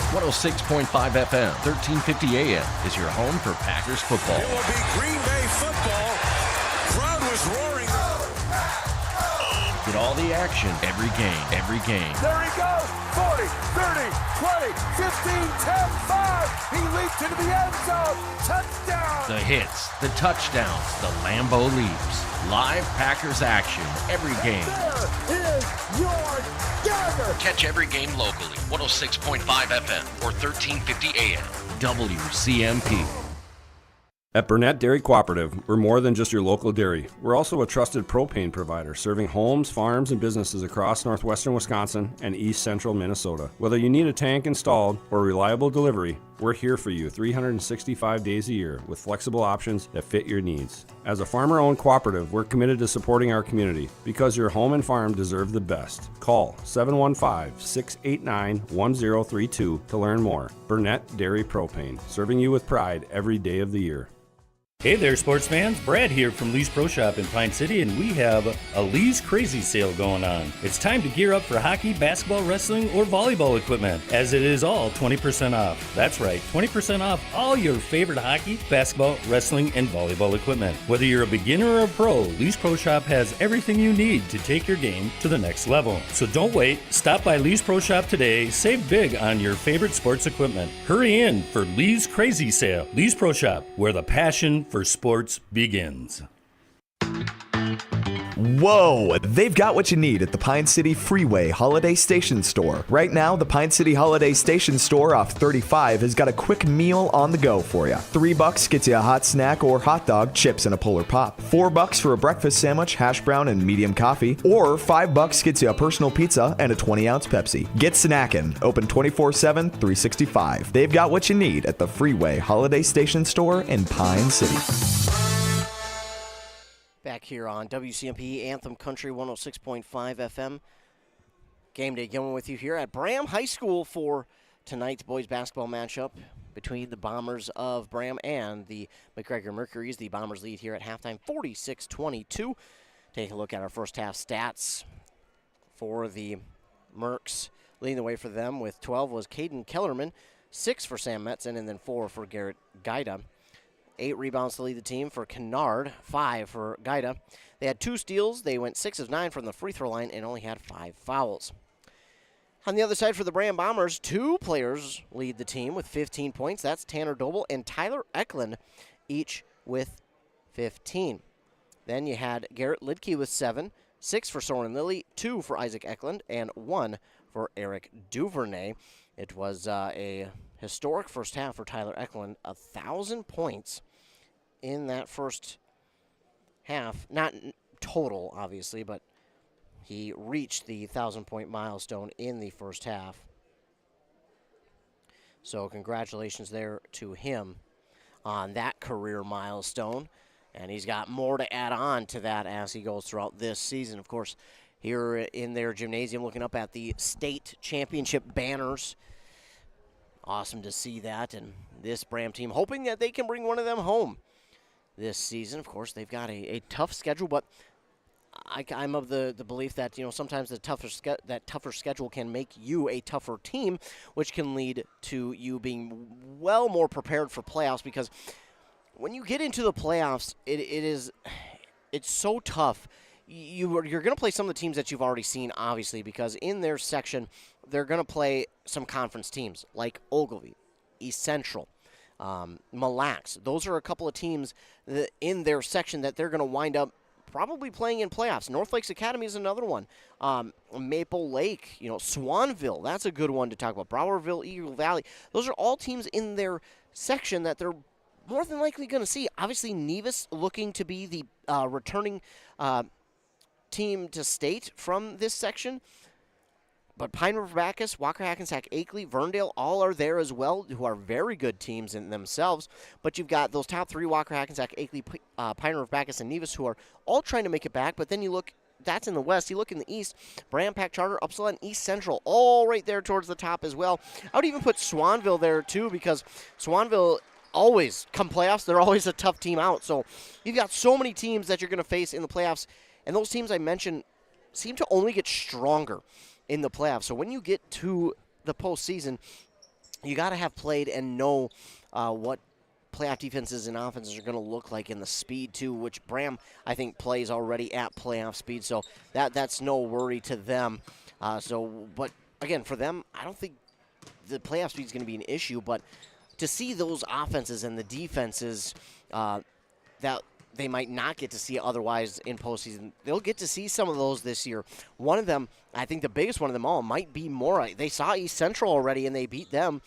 106.5 FM, 1350 AM is your home for Packers football. It will be Green Bay football. Crowd was roaring. Get all the action every game, every game. There he goes. 40, 30, 20, 15, 10, 5. He leaped into the end zone. Touchdown. The hits, the touchdowns, the Lambeau leaps. Live Packers action every game. There is your dagger. Catch every game locally. 106.5 FM or 1350 AM. WCMP. At Burnett Dairy Cooperative, we're more than just your local dairy. We're also a trusted propane provider, serving homes, farms, and businesses across northwestern Wisconsin and east central Minnesota. Whether you need a tank installed or reliable delivery, we're here for you 365 days a year with flexible options that fit your needs. As a farmer-owned cooperative, we're committed to supporting our community because your home and farm deserve the best. Call 715-689-1032 to learn more. Burnett Dairy Propane, serving you with pride every day of the year. Hey there, sports fans. Brad here from Lee's Pro Shop in Pine City, and we have a Lee's Crazy Sale going on. It's time to gear up for hockey, basketball, wrestling, or volleyball equipment, as it is all 20% off. That's right, 20% off all your favorite hockey, basketball, wrestling, and volleyball equipment. Whether you're a beginner or a pro, Lee's Pro Shop has everything you need to take your game to the next level. So don't wait. Stop by Lee's Pro Shop today. Save big on your favorite sports equipment. Hurry in for Lee's Crazy Sale. Lee's Pro Shop, where the passion for sports begins. Whoa! They've got what you need at the Pine City Freeway Holiday Station Store. Right now, the Pine City Holiday Station Store off 35 has got a quick meal on the go for you. $3 gets you a hot snack or hot dog, chips, and a Polar Pop. $4 for a breakfast sandwich, hash brown, and medium coffee. Or $5 gets you a personal pizza and a 20-ounce Pepsi. Get snacking. Open 24/7, 365. They've got what you need at the Freeway Holiday Station Store in Pine City. Back here on WCMP Anthem Country 106.5 FM. Game day going with you here at Braham High School for tonight's boys basketball matchup between the Bombers of Braham and the McGregor Mercuries. The Bombers lead here at halftime 46-22. Take a look at our first half stats for the Mercs. Leading the way for them with 12 was Caden Kellerman, 6 for Sam Metzen, and then 4 for Garrett Gaida. 8 rebounds to lead the team for Kennard, 5 for Gaida. They had 2 steals. They went 6 of 9 from the free throw line and only had 5 fouls. On the other side for the Braham Bombers, 2 players lead the team with 15 points. That's Tanner Doble and Tyler Eklund, each with 15. Then you had Garrett Lidke with 7, 6 for Soren Lilly, 2 for Isaac Eklund, and 1 for Eric Duvernay. It was a historic first half for Tyler Eklund, 1,000 points in that first half. Not total, obviously, but he reached the 1,000-point milestone in the first half. So congratulations there to him on that career milestone. And he's got more to add on to that as he goes throughout this season. Of course, here in their gymnasium, looking up at the state championship banners. Awesome to see that. And this Braham team hoping that they can bring one of them home this season. Of course, they've got a tough schedule, but I'm of the belief that, you know, sometimes that tougher schedule can make you a tougher team, which can lead to you being well more prepared for playoffs, because when you get into the playoffs, it's so tough. You're going to play some of the teams that you've already seen, obviously, because in their section, they're going to play some conference teams like Ogilvie, East Central, Mille Lacs. Those are a couple of teams that in their section that they're going to wind up probably playing in playoffs. North Lakes Academy is another one. Maple Lake, you know, Swanville, that's a good one to talk about. Browerville, Eagle Valley. Those are all teams in their section that they're more than likely going to see. Obviously, Nevis looking to be the returning team to state from this section. But Pine River Bacchus, Walker Hackensack, Akeley, Verndale, all are there as well, who are very good teams in themselves. But you've got those top three, Walker Hackensack, Akeley, Pine River Bacchus, and Nevis, who are all trying to make it back. But then you look, that's in the west. You look in the east, Braham, Pack Charter, Uppsala, and East Central, all right there towards the top as well. I would even put Swanville there too, because Swanville always, come playoffs, they're always a tough team out. So you've got so many teams that you're going to face in the playoffs. And those teams I mentioned seem to only get stronger in the playoffs. So when you get to the postseason, you got to have played and know what playoff defenses and offenses are going to look like in the speed too, which Braham, I think, plays already at playoff speed. So that's no worry to them. But again, for them, I don't think the playoff speed is going to be an issue. But to see those offenses and the defenses that they might not get to see otherwise in postseason, they'll get to see some of those this year. One of them, I think the biggest one of them all, might be Mora. They saw East Central already, and they beat them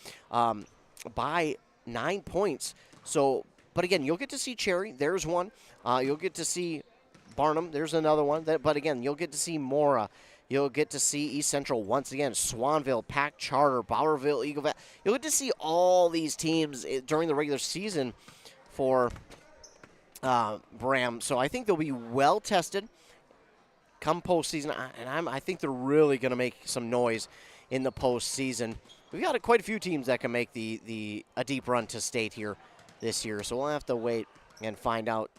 by 9 points. So, but again, you'll get to see Cherry. There's one. You'll get to see Barnum. There's another one. But again, you'll get to see Mora. You'll get to see East Central once again, Swanville, Pack Charter, Bowerville, Eagle Valley. You'll get to see all these teams during the regular season for Braham. So I think they'll be well tested come postseason, and I think they're really going to make some noise in the postseason. We've got quite a few teams that can make a deep run to state here this year, so we'll have to wait and find out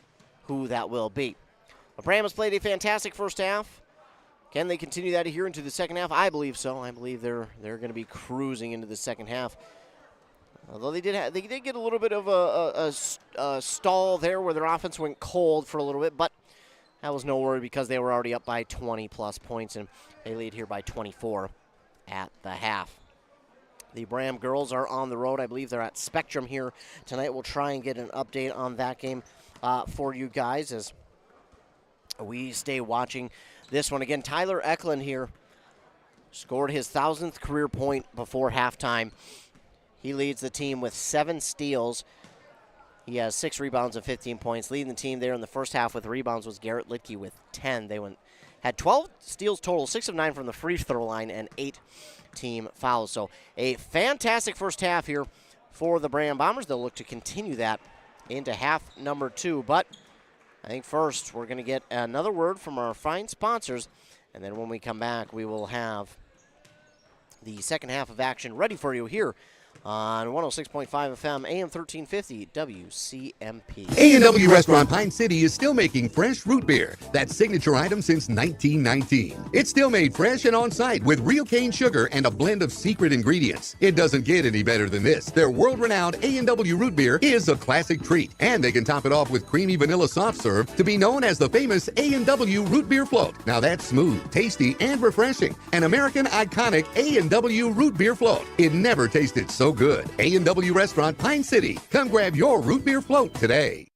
who that will be. But Braham has played a fantastic first half. Can they continue that here into the second half? I believe so. I believe they're going to be cruising into the second half. Although they did get a little bit of a stall there where their offense went cold for a little bit, but that was no worry because they were already up by 20-plus points, and they lead here by 24 at the half. The Braham girls are on the road. I believe they're at Spectrum here tonight. We'll try and get an update on that game for you guys as we stay watching this one. Again, Tyler Eklund here scored his 1,000th career point before halftime. He leads the team with 7 steals. He has 6 rebounds and 15 points. Leading the team there in the first half with rebounds was Garrett Litke with 10. They had 12 steals total, 6 of 9 from the free throw line, and 8 team fouls. So a fantastic first half here for the Braham Bombers. They'll look to continue that into half number 2. But I think first we're going to get another word from our fine sponsors, and then when we come back, we will have the second half of action ready for you here on 106.5 FM, AM 1350, WCMP. A&W Restaurant Pine City is still making fresh root beer, that signature item since 1919. It's still made fresh and on-site with real cane sugar and a blend of secret ingredients. It doesn't get any better than this. Their world-renowned A&W root beer is a classic treat, and they can top it off with creamy vanilla soft serve to be known as the famous A&W root beer float. Now that's smooth, tasty, and refreshing. An American iconic A&W root beer float. It never tasted so good. A&W Restaurant Pine City. Come grab your root beer float today.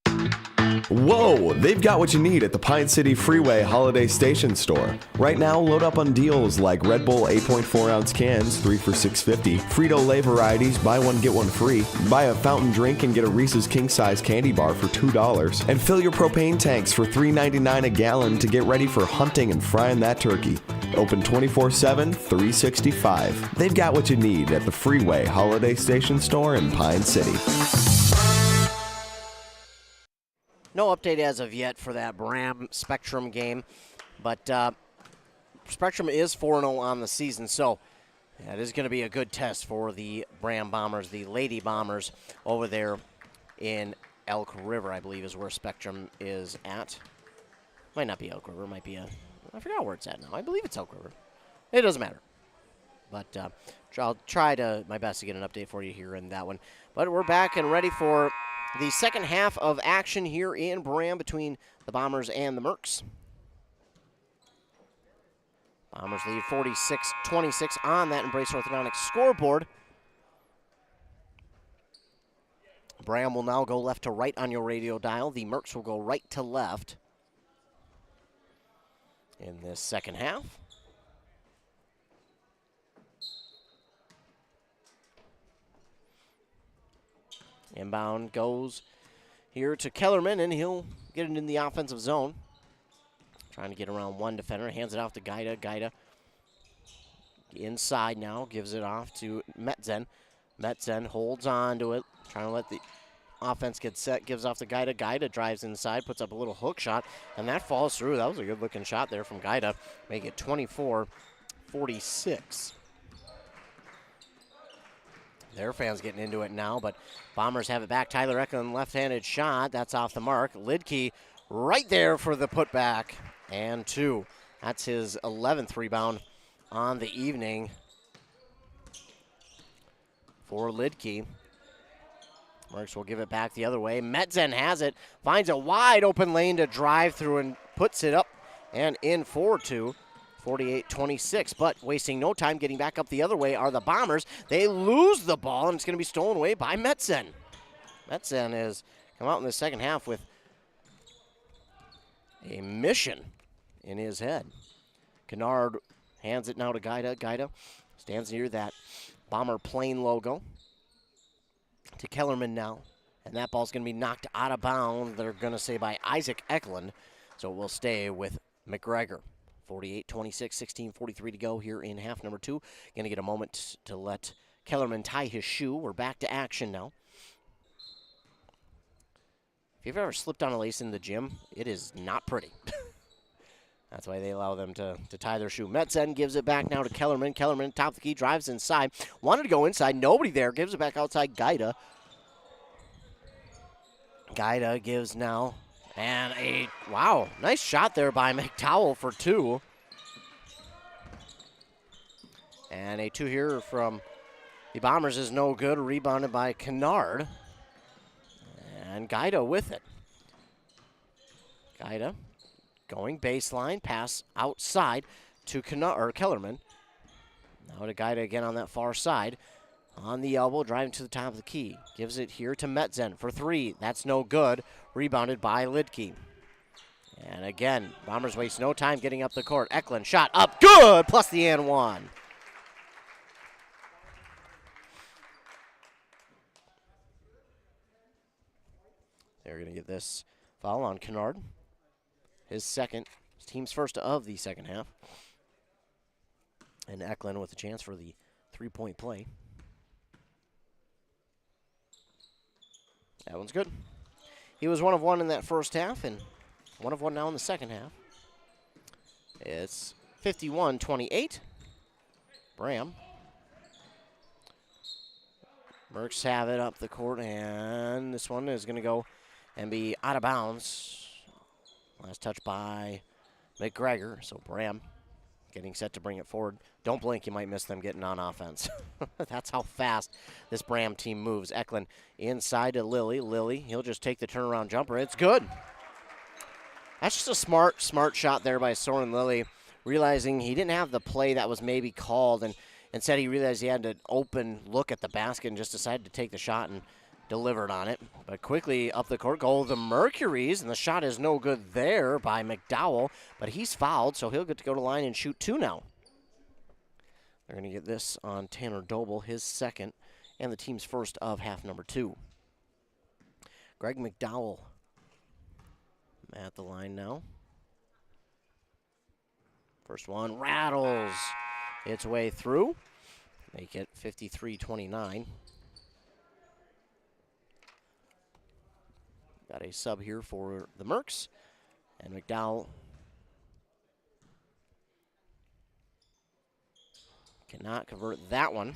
Whoa, they've got what you need at the Pine City Freeway Holiday Station Store. Right now, load up on deals like Red Bull 8.4 ounce cans, 3 for $6.50. Frito-Lay varieties, buy one, get one free. Buy a fountain drink and get a Reese's King Size candy bar for $2. And fill your propane tanks for $3.99 a gallon to get ready for hunting and frying that turkey. Open 24/7, 365. They've got what you need at the Freeway Holiday Station Store in Pine City. No update as of yet for that Braham Spectrum game, but Spectrum is 4-0 on the season, so that is going to be a good test for the Braham Bombers, the Lady Bombers over there in Elk River, I believe is where Spectrum is at. Might not be Elk River, might be I forgot where it's at now. I believe it's Elk River. It doesn't matter. But I'll try my best to get an update for you here in that one. But we're back and ready for the second half of action here in Braham between the Bombers and the Mercs. Bombers lead 46-26 on that Embrace Orthodontics scoreboard. Braham will now go left to right on your radio dial. The Mercs will go right to left in this second half. Inbound goes here to Kellerman, and he'll get it in the offensive zone. Trying to get around one defender, hands it off to Gaida. Gaida inside now, gives it off to Metzen. Metzen holds on to it, trying to let the offense get set, gives off to Gaida. Gaida drives inside, puts up a little hook shot, and that falls through. That was a good-looking shot there from Gaida. Make it 24-46. Their fans getting into it now, but Bombers have it back. Tyler Eklund, left-handed shot. That's off the mark. Lidke right there for the putback, and 2. That's his 11th rebound on the evening for Lidke. Merckx will give it back the other way. Metzen has it, finds a wide open lane to drive through and puts it up and in for 2. 48-26, but wasting no time getting back up the other way are the Bombers. They lose the ball, and it's going to be stolen away by Metzen. Metzen has come out in the second half with a mission in his head. Kennard hands it now to Gaida. Gaida stands near that Bomber plane logo. To Kellerman now, and that ball's going to be knocked out of bounds, they're going to say, by Isaac Eklund, so it will stay with McGregor. 48-26, 16:43 to go here in half number 2. Going to get a moment to let Kellerman tie his shoe. We're back to action now. If you've ever slipped on a lace in the gym, it is not pretty. That's why they allow them to tie their shoe. Metzen gives it back now to Kellerman. Kellerman, top of the key, drives inside. Wanted to go inside. Nobody there. Gives it back outside. Gaida. Gaida gives now. And wow, nice shot there by McDowell for 2. And a 2 here from the Bombers is no good. Rebounded by Kennard. And Gaida with it. Gaida. Going baseline, pass outside to Kellerman. Now to Gaida again on that far side. On the elbow, driving to the top of the key. Gives it here to Metzen for 3. That's no good. Rebounded by Lidke. And again, Bombers waste no time getting up the court. Eklund shot up, good, plus the and 1. They're going to get this foul on Kennard. His second, his team's first of the second half. And Eklund with a chance for the three-point play. That one's good. He was 1 of 1 in that first half and 1 of 1 now in the second half. It's 51-28. Braham. Merckx have it up the court, and this one is going to go and be out of bounds. Last touch by McGregor, so Braham getting set to bring it forward. Don't blink, you might miss them getting on offense. That's how fast this Braham team moves. Eklund inside to Lilly. Lilly, he'll just take the turnaround jumper. It's good. That's just a smart shot there by Soren Lilly, realizing he didn't have the play that was maybe called, and instead he realized he had an open look at the basket and just decided to take the shot and delivered on it. But quickly up the court go the Mercuries, and the shot is no good there by McDowell, but he's fouled, so he'll get to go to the line and shoot 2 now. They're going to get this on Tanner Doble, his second, and the team's first of half number 2. Greg McDowell at the line now. First one rattles its way through. Make it 53-29. Got a sub here for the Mercs. And McDowell cannot convert that one.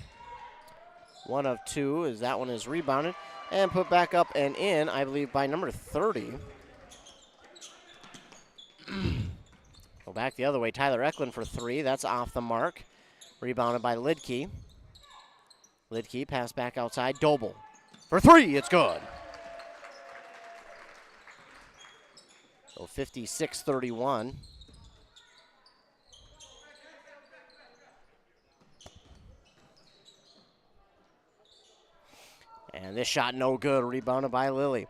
1 of 2 as that one is rebounded and put back up and in, I believe, by number 30. Go back the other way. Tyler Eklund for 3. That's off the mark. Rebounded by Lidke. Lidke pass back outside. Doble for 3. It's good. So 56-31. And this shot no good. Rebounded by Lilly.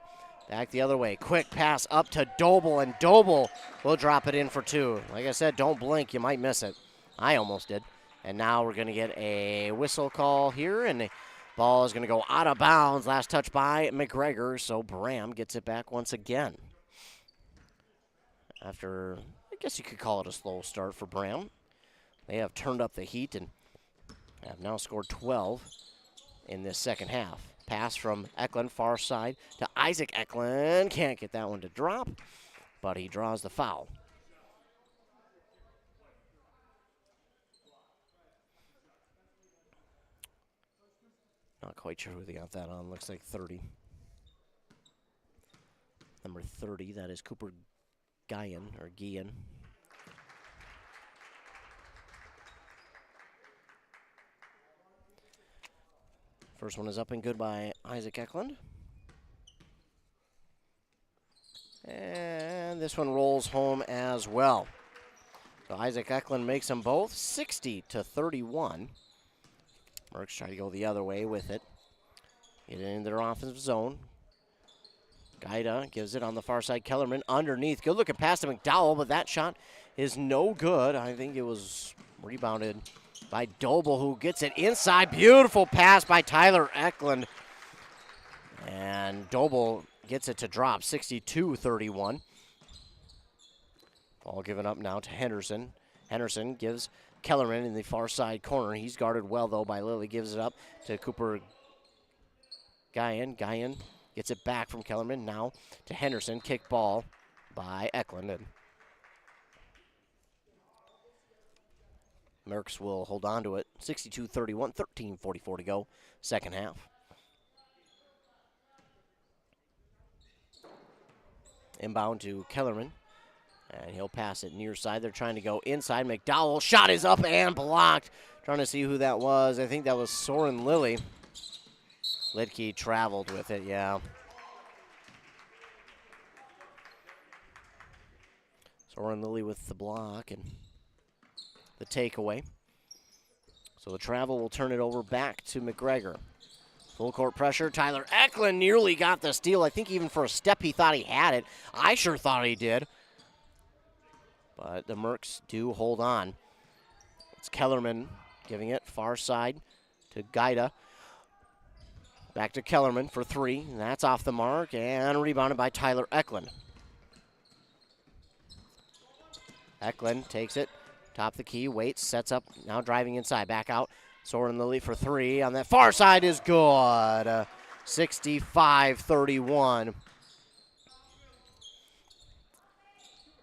Back the other way. Quick pass up to Doble, and Doble will drop it in for 2. Like I said, don't blink. You might miss it. I almost did. And now we're going to get a whistle call here, and Ball is going to go out of bounds. Last touch by McGregor, so Braham gets it back once again. After, I guess you could call it a slow start for Braham. They have turned up the heat and have now scored 12 in this second half. Pass from Eklund, far side to Isaac Eklund. Can't get that one to drop, but he draws the foul. Not quite sure who they got that on. Looks like 30. Number 30, that is Cooper Guyan. First one is up and good by Isaac Eklund. And this one rolls home as well. So Isaac Eklund makes them both 60-31. Mercs try to go the other way with it. Get it into their offensive zone. Gaida gives it on the far side. Kellerman underneath. Good looking pass to McDowell, but that shot is no good. I think it was rebounded by Doble, who gets it inside. Beautiful pass by Tyler Eklund. And Doble gets it to drop, 62-31. Ball given up now to Henderson. Henderson gives Kellerman in the far side corner. He's guarded well, though, by Lilly. Gives it up to Cooper Guyan. Guyan gets it back from Kellerman. Now to Henderson. Kick ball by Eklund. And Mercs will hold on to it. 62-31, 13:44 to go, second half. Inbound to Kellerman. And he'll pass it near side. They're trying to go inside. McDowell, shot is up and blocked. Trying to see who that was. I think that was Soren Lilly. Lidke traveled with it, yeah. Soren Lilly with the block and the takeaway. So the travel will turn it over back to McGregor. Full court pressure. Tyler Eklund nearly got the steal. I think even for a step he thought he had it. I sure thought he did. But the Mercs do hold on. It's Kellerman giving it far side to Gaida. Back to Kellerman for three. And that's off the mark and rebounded by Tyler Eklund. Eklund takes it. Top the key, waits, sets up, now driving inside. Back out. Soren Lilly for three. On that far side is good. 65-31.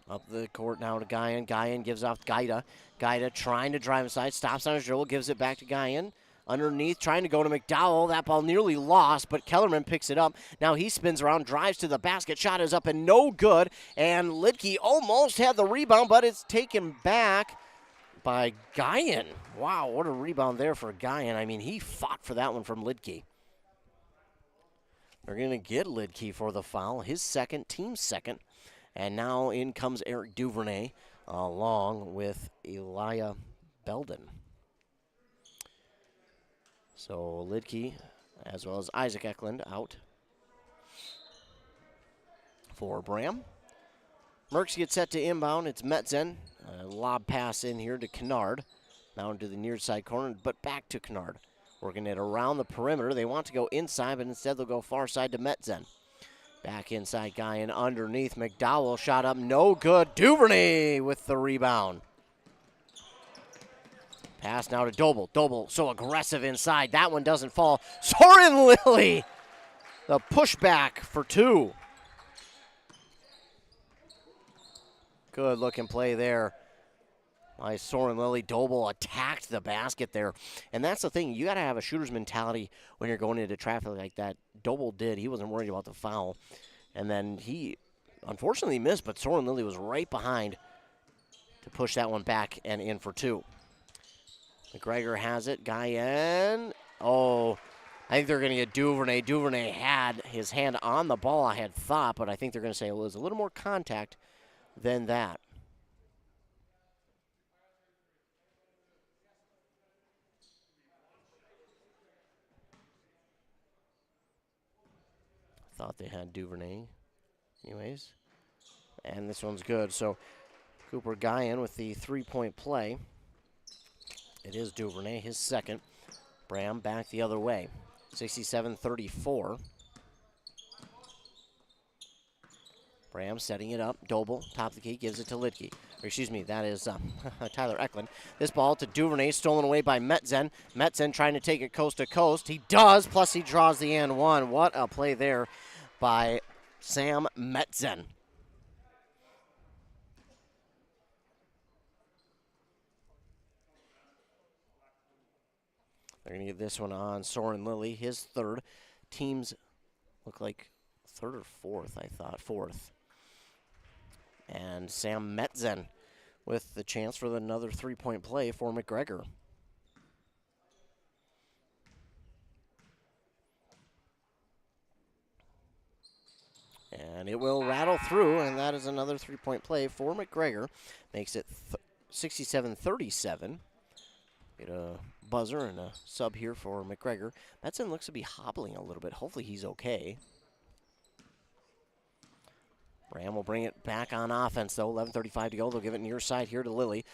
Up the court now to Guyan. Guyan gives off Gaida. Gaida trying to drive inside. Stops on his dribble. Gives it back to Guyan. Underneath, trying to go to McDowell. That ball nearly lost, but Kellerman picks it up. Now he spins around, drives to the basket. Shot is up and no good. And Lidke almost had the rebound, but it's taken back by Guyan. Wow, what a rebound there for Guyan. I mean, he fought for that one from Lidke. They're going to get Lidke for the foul. His second, team's second. And now in comes Eric Duvernay along with Elijah Belden. So Lidke, as well as Isaac Eklund, out for Braham. Mercs get set to inbound. It's Metzen. A lob pass in here to Kennard. Now into the near side corner, but back to Kennard. Working it around the perimeter. They want to go inside, but instead they'll go far side to Metzen. Back inside guy and underneath. McDowell shot up, no good. Duvernay with the rebound. Pass now to Doble. Doble so aggressive inside. That one doesn't fall. Soren Lilly, the pushback for two. Good looking play there by Soren Lilly. Doble attacked the basket there. And that's the thing. You got to have a shooter's mentality when you're going into traffic like that. Doble did. He wasn't worried about the foul. And then he unfortunately missed, but Soren Lilly was right behind to push that one back and in for two. McGregor has it. Guyan. Oh, I think they're going to get Duvernay. Duvernay had his hand on the ball, I had thought, but I think they're going to say it was a little more contact than that. Thought they had Duvernay. Anyways. And this one's good. So Cooper Guyan with the three-point play. It is Duvernay, his second. Braham back the other way. 67-34. Braham setting it up. Doble, top of the key, gives it to Lidke. Or excuse me, that is Tyler Eklund. This ball to Duvernay, stolen away by Metzen. Metzen trying to take it coast to coast. He does, plus he draws the and one. What a play there by Sam Metzen. They're going to get this one on Soren Lilly, his third. Teams look like third or fourth, I thought. Fourth. And Sam Metzen with the chance for another three-point play for McGregor. And it will rattle through, and that is another three-point play for McGregor. Makes it 67-37. Get a buzzer and a sub here for McGregor. Metzen looks to be hobbling a little bit. Hopefully he's okay. Braham will bring it back on offense, though. 11:35 to go. They'll give it near side here to Lilly.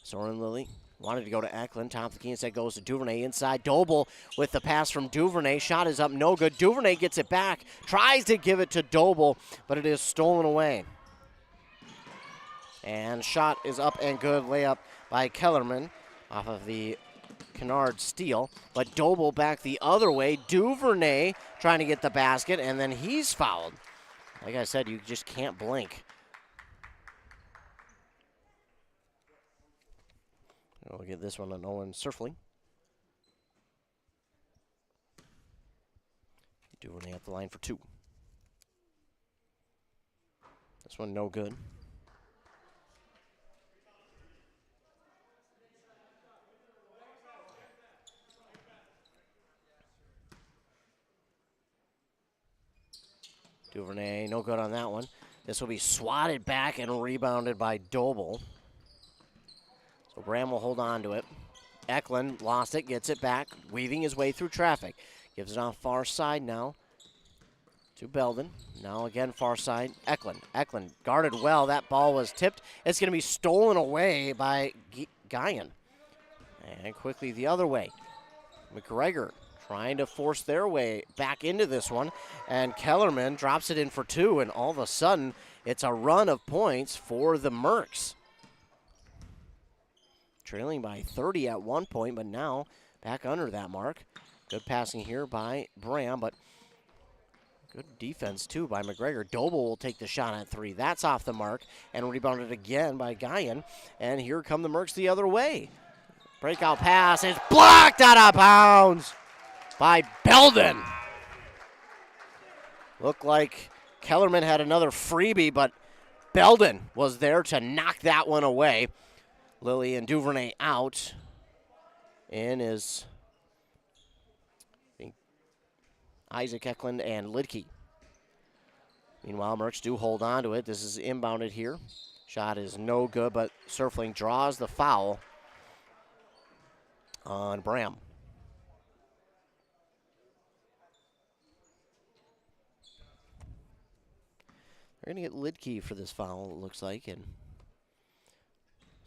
Soren Lilly wanted to go to Eklund. Top of the key instead goes to Duvernay inside. Doble with the pass from Duvernay. Shot is up, no good. Duvernay gets it back. Tries to give it to Doble, but it is stolen away. And shot is up and good. Layup by Kellerman off of the Kennard steal. But Doble back the other way. Duvernay trying to get the basket, and then he's fouled. Like I said, you just can't blink. We'll get this one on Owen Surfling. Duvernay at the line for two. This one no good. Duvernay, no good on that one. This will be swatted back and rebounded by Doble. So Braham will hold on to it. Eklund lost it, gets it back, weaving his way through traffic. Gives it on far side now to Belden. Now again far side, Eklund. Eklund guarded well. That ball was tipped. It's going to be stolen away by Guyan. And quickly the other way. McGregor trying to force their way back into this one. And Kellerman drops it in for two, and all of a sudden, it's a run of points for the Mercs. Trailing by 30 at one point, but now back under that mark. Good passing here by Braham, but good defense, too, by McGregor. Doble will take the shot at three. That's off the mark, and rebounded again by Guyan. And here come the Mercs the other way. Breakout pass is blocked out of bounds by Belden. Looked like Kellerman had another freebie, but Belden was there to knock that one away. Lilly and Duvernay out. In is Isaac Eklund and Lidke. Meanwhile, Mercs do hold on to it. This is inbounded here. Shot is no good, but Surfling draws the foul on Braham. They're going to get Lidke for this foul, it looks like, and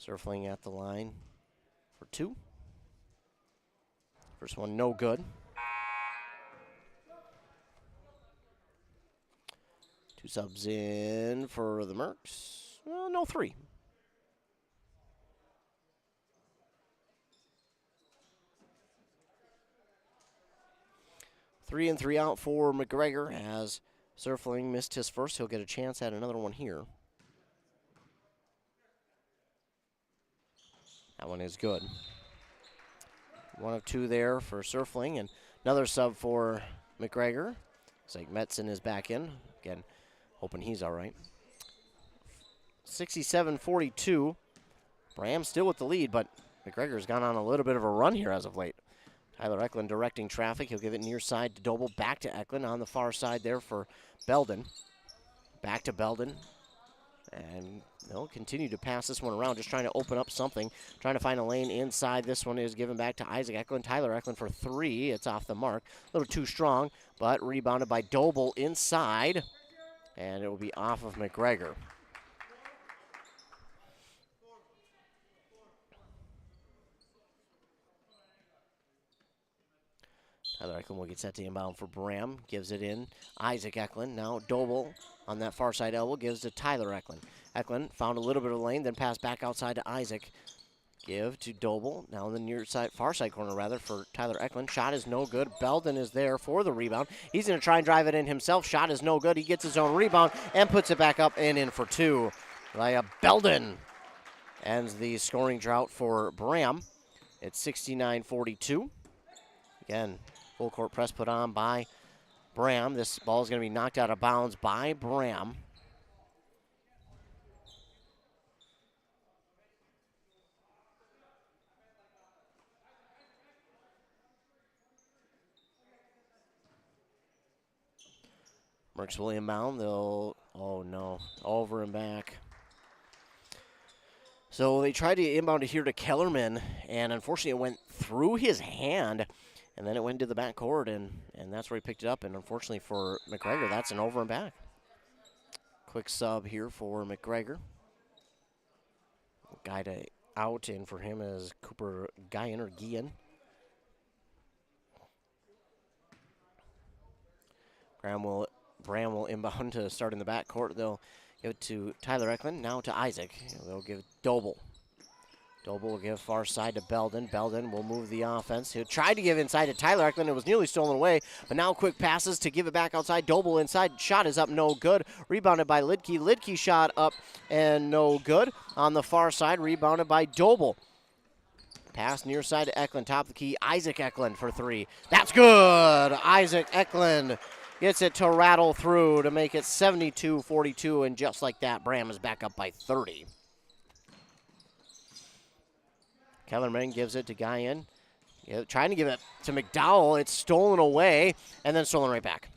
Surfling at the line for two. First one, no good. Two subs in for the Mercs. Well, no, three. Three in, three out for McGregor as Surfling missed his first. He'll get a chance at another one here. That one is good. One of two there for Surfling, and another sub for McGregor. Looks like Metzen is back in. Again, hoping he's all right. 67-42. Braham still with the lead, but McGregor's gone on a little bit of a run here as of late. Tyler Eklund directing traffic. He'll give it near side to Doble. Back to Eklund on the far side there for Belden. Back to Belden. And they'll continue to pass this one around, just trying to open up something, trying to find a lane inside. This one is given back to Isaac Eklund. Tyler Eklund for three. It's off the mark. A little too strong, but rebounded by Doble inside. And it will be off of McGregor. Tyler Eklund will get set to inbound for Braham. Gives it in. Isaac Eklund. Now Doble on that far side elbow. Gives to Tyler Eklund. Eklund found a little bit of lane, then passed back outside to Isaac. Give to Doble. Now in the near side, far side corner rather, for Tyler Eklund. Shot is no good. Belden is there for the rebound. He's going to try and drive it in himself. Shot is no good. He gets his own rebound and puts it back up and in for two. Via Belden ends the scoring drought for Braham. It's 69-42. Again, full court press put on by Braham. This ball is going to be knocked out of bounds by Braham. Merckx will inbound. They'll, oh no, over and back. So they tried to inbound it here to Kellerman, and unfortunately it went through his hand, and then it went to the backcourt, and that's where he picked it up. And unfortunately for McGregor, that's an over and back. Quick sub here for McGregor. Guy to out in for him is Cooper Guyan. Braham will inbound to start in the backcourt. They'll give it to Tyler Eklund, now to Isaac. They'll give Doble. Doble will give far side to Belden. Belden will move the offense. He'll try to give inside to Tyler Eklund. It was nearly stolen away, but now quick passes to give it back outside. Doble inside. Shot is up, no good. Rebounded by Lidke. Lidke shot up and no good. On the far side, rebounded by Doble. Pass near side to Eklund. Top of the key, Isaac Eklund for three. That's good! Isaac Eklund gets it to rattle through to make it 72-42, and just like that, Braham is back up by 30. Kellerman gives it to Guyan. Trying to give it to McDowell. It's stolen away, and then stolen right back.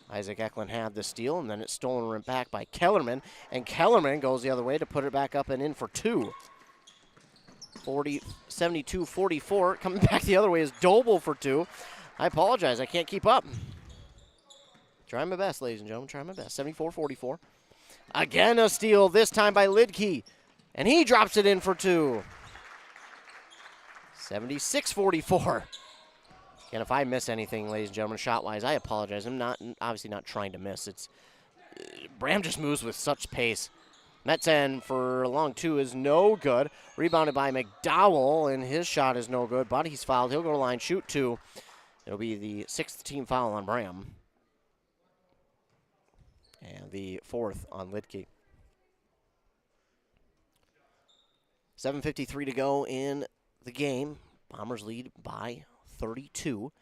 Isaac Eklund had the steal, and then it's stolen right back by Kellerman, and Kellerman goes the other way to put it back up and in for two. 72-44. Coming back the other way is Doble for two. I apologize. I can't keep up. Trying my best, ladies and gentlemen. Trying my best. 74-44. Again a steal, this time by Lidke. And he drops it in for two. 76-44. Again, if I miss anything, ladies and gentlemen, shot-wise, I apologize. I'm obviously not trying to miss. It's Braham just moves with such pace. Metzen for a long two is no good. Rebounded by McDowell, and his shot is no good, but he's fouled. He'll go to line, shoot two. It'll be the sixth team foul on Braham. And the fourth on Lidke. 7:53 to go in the game. Bombers lead by 32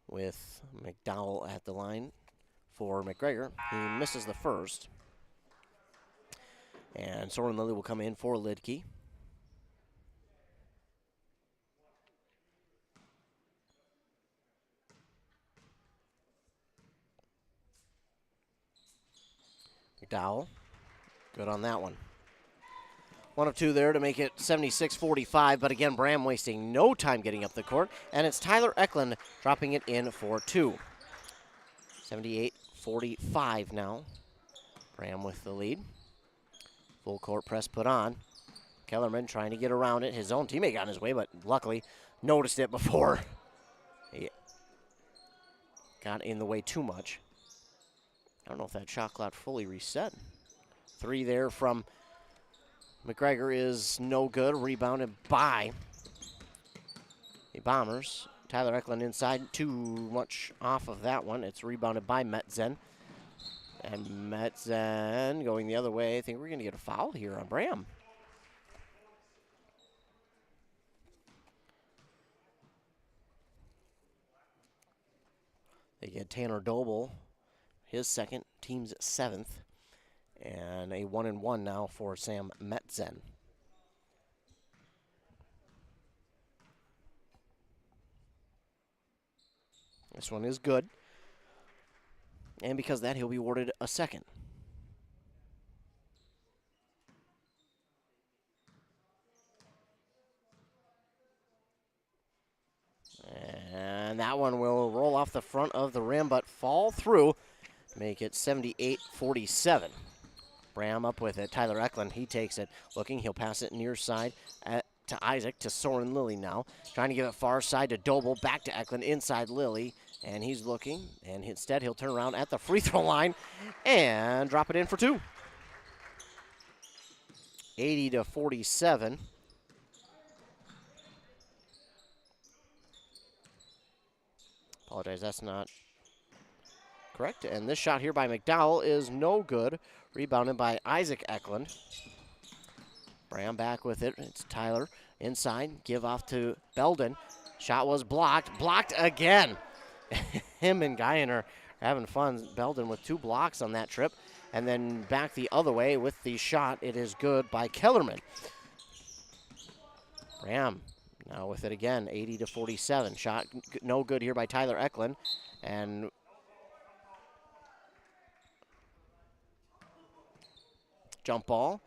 with McDowell at the line for McGregor. He misses the first. And Soren Lilly will come in for Lidke. McDowell, good on that one. 1 of 2 there to make it 76-45, but again, Braham wasting no time getting up the court, and it's Tyler Eklund dropping it in for two. 78-45 now. Braham with the lead. Full court press put on. Kellerman trying to get around it. His own teammate got in his way, but luckily noticed it before he got in the way too much. I don't know if that shot clock fully reset. Three there from McGregor is no good. Rebounded by the Bombers. Tyler Eklund inside. Too much off of that one. It's rebounded by Metzen. And Metzen going the other way. I think we're going to get a foul here on Braham. They get Tanner Doble, his second, team's seventh, and a 1-and-1 now for Sam Metzen. This one is good. And because of that, he'll be awarded a second. And that one will roll off the front of the rim, but fall through. Make it 78-47. Braham up with it. Tyler Eklund, he takes it. Looking, he'll pass it near side to Isaac, to Soren Lilly now. Trying to give it far side to Doble, back to Eklund, inside Lilly. And he's looking, and instead he'll turn around at the free throw line and drop it in for 2. 80-47. Apologize, that's not correct. And this shot here by McDowell is no good. Rebounded by Isaac Eklund. Braham back with it. It's Tyler inside. Give off to Belden. Shot was blocked. Blocked again. Him and Guyan are having fun. Belden with 2 blocks on that trip. And then back the other way with the shot. It is good by Kellerman. Braham now with it again. 80-47. Shot no good here by Tyler Eklund. And jump ball.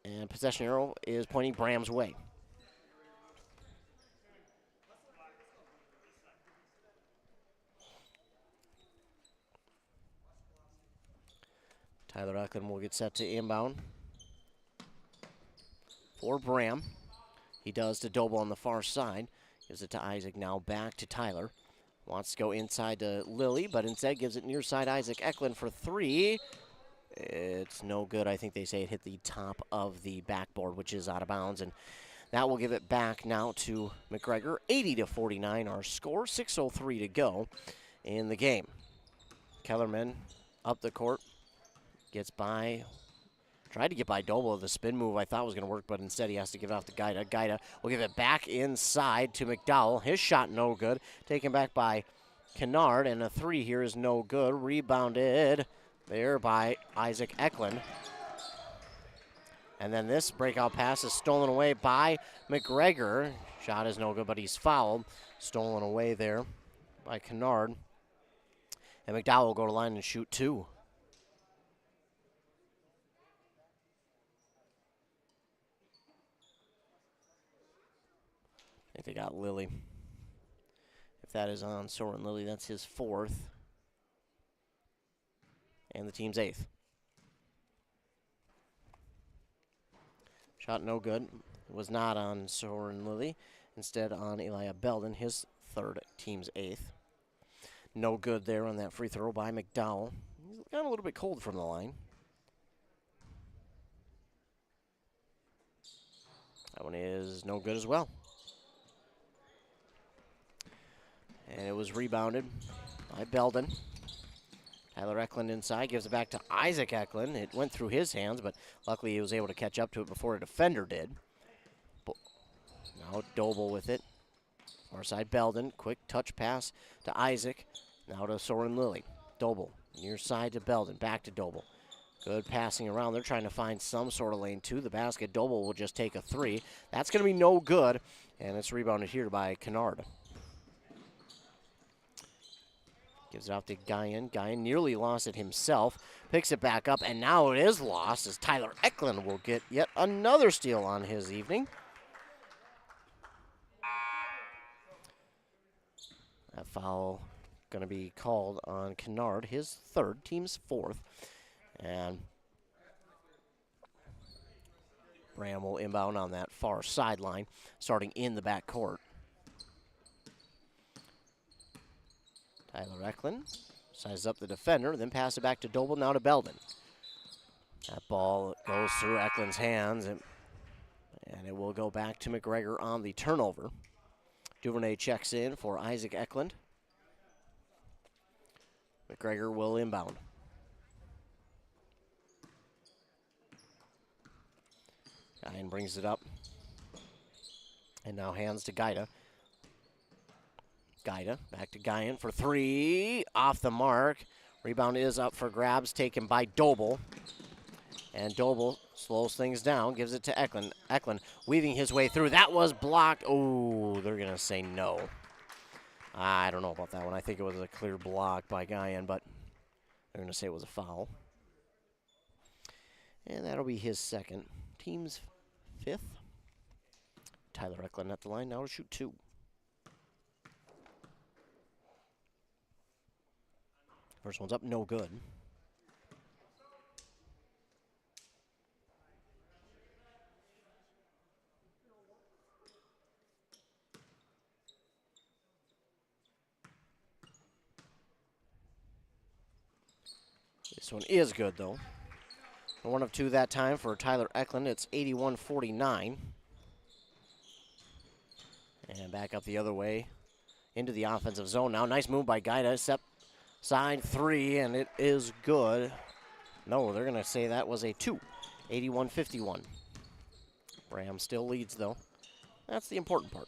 And possession arrow is pointing Braham's way. Tyler Eklund will get set to inbound for Braham. He does to Doble on the far side. Gives it to Isaac now, back to Tyler. Wants to go inside to Lilly, but instead gives it near side Isaac Eklund for 3. It's no good. I think they say it hit the top of the backboard, which is out of bounds. And that will give it back now to McGregor. 80-49 our score. 6:03 to go in the game. Kellerman up the court. Gets by. Tried to get by Doble. The spin move I thought was going to work, but instead he has to give it off to Gaida. Gaida will give it back inside to McDowell. His shot no good. Taken back by Kennard, and a 3 here is no good. Rebounded there by Isaac Eklund. And then this breakout pass is stolen away by McGregor. Shot is no good, but he's fouled. Stolen away there by Kennard. And McDowell will go to line and shoot 2. I think they got Lilly. If that is on Soren Lilly, that's his 4th. And the team's 8th. Shot no good. It was not on Soren Lilly. Instead on Elijah Belden, his 3rd, team's 8th. No good there on that free throw by McDowell. He's got a little bit cold from the line. That one is no good as well. And it was rebounded by Belden. Tyler Eklund inside, gives it back to Isaac Eklund. It went through his hands, but luckily he was able to catch up to it before a defender did. Now Doble with it. Far side Belden, quick touch pass to Isaac. Now to Soren Lilly. Doble, near side to Belden, back to Doble. Good passing around. They're trying to find some sort of lane to the basket. Doble will just take a 3. That's going to be no good, and it's rebounded here by Kennard. Gives it off to Guyan. Guyan nearly lost it himself. Picks it back up, and now it is lost as Tyler Eklund will get yet another steal on his evening. That foul going to be called on Kennard, his 3rd, team's 4th. And Braham will inbound on that far sideline, starting in the backcourt. Tyler Eklund sizes up the defender, then pass it back to Doble, now to Belden. That ball goes through Eklund's hands, and it will go back to McGregor on the turnover. Duvernay checks in for Isaac Eklund. McGregor will inbound. Guyan brings it up. And now hands to Gaida. Gaida back to Guyan for 3. Off the mark. Rebound is up for grabs, taken by Doble. And Doble slows things down, gives it to Eklund. Eklund weaving his way through. That was blocked. Oh, they're going to say no. I don't know about that one. I think it was a clear block by Guyan, but they're going to say it was a foul. And that'll be his 2nd. Team's 5th. Tyler Eklund at the line now to shoot 2. First one's up, no good. This one is good, though. 1 of 2 that time for Tyler Eklund. It's 81-49. And back up the other way into the offensive zone now. Nice move by Gaida. Step side 3, and it is good. No, they're going to say that was a 2. 81-51. Braham still leads, though. That's the important part.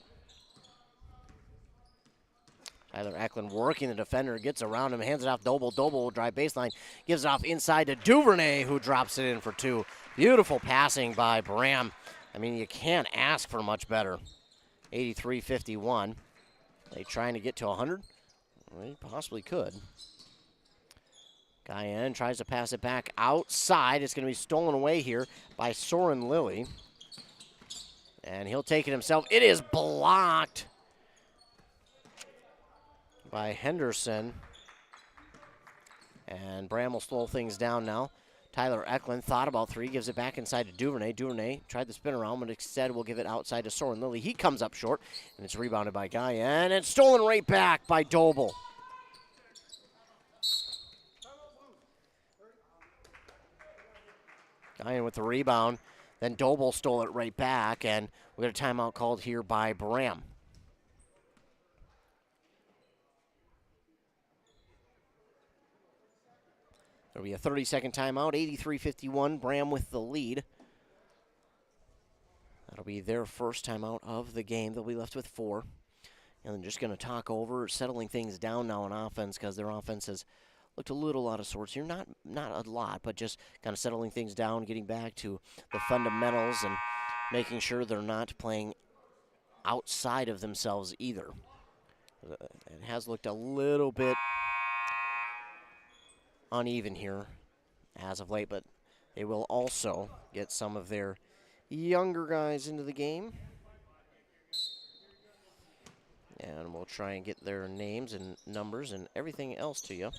Tyler Eklund working the defender, gets around him, hands it off Doble. Doble will drive baseline, gives it off inside to Duvernay, who drops it in for 2. Beautiful passing by Braham. I mean, you can't ask for much better. 83-51. They trying to get to 100? They possibly could. Guyan tries to pass it back outside. It's going to be stolen away here by Soren Lilly. And he'll take it himself. It is blocked by Henderson. And Braham will slow things down now. Tyler Eklund thought about 3, gives it back inside to Duvernay. Duvernay tried to spin around, but instead will give it outside to Soren Lilly. He comes up short, and it's rebounded by Guyan. And it's stolen right back by Doble. Guyan with the rebound. Then Doble stole it right back, and we got a timeout called here by Braham. There'll be a 30-second timeout, 83-51, Braham with the lead. That'll be their first timeout of the game. They'll be left with 4. And then just going to talk over settling things down now on offense because their offense has looked a little out of sorts here. Not a lot, but just kind of settling things down, getting back to the fundamentals and making sure they're not playing outside of themselves either. It has looked a little bit uneven here as of late, but they will also get some of their younger guys into the game. And we'll try and get their names and numbers and everything else to you.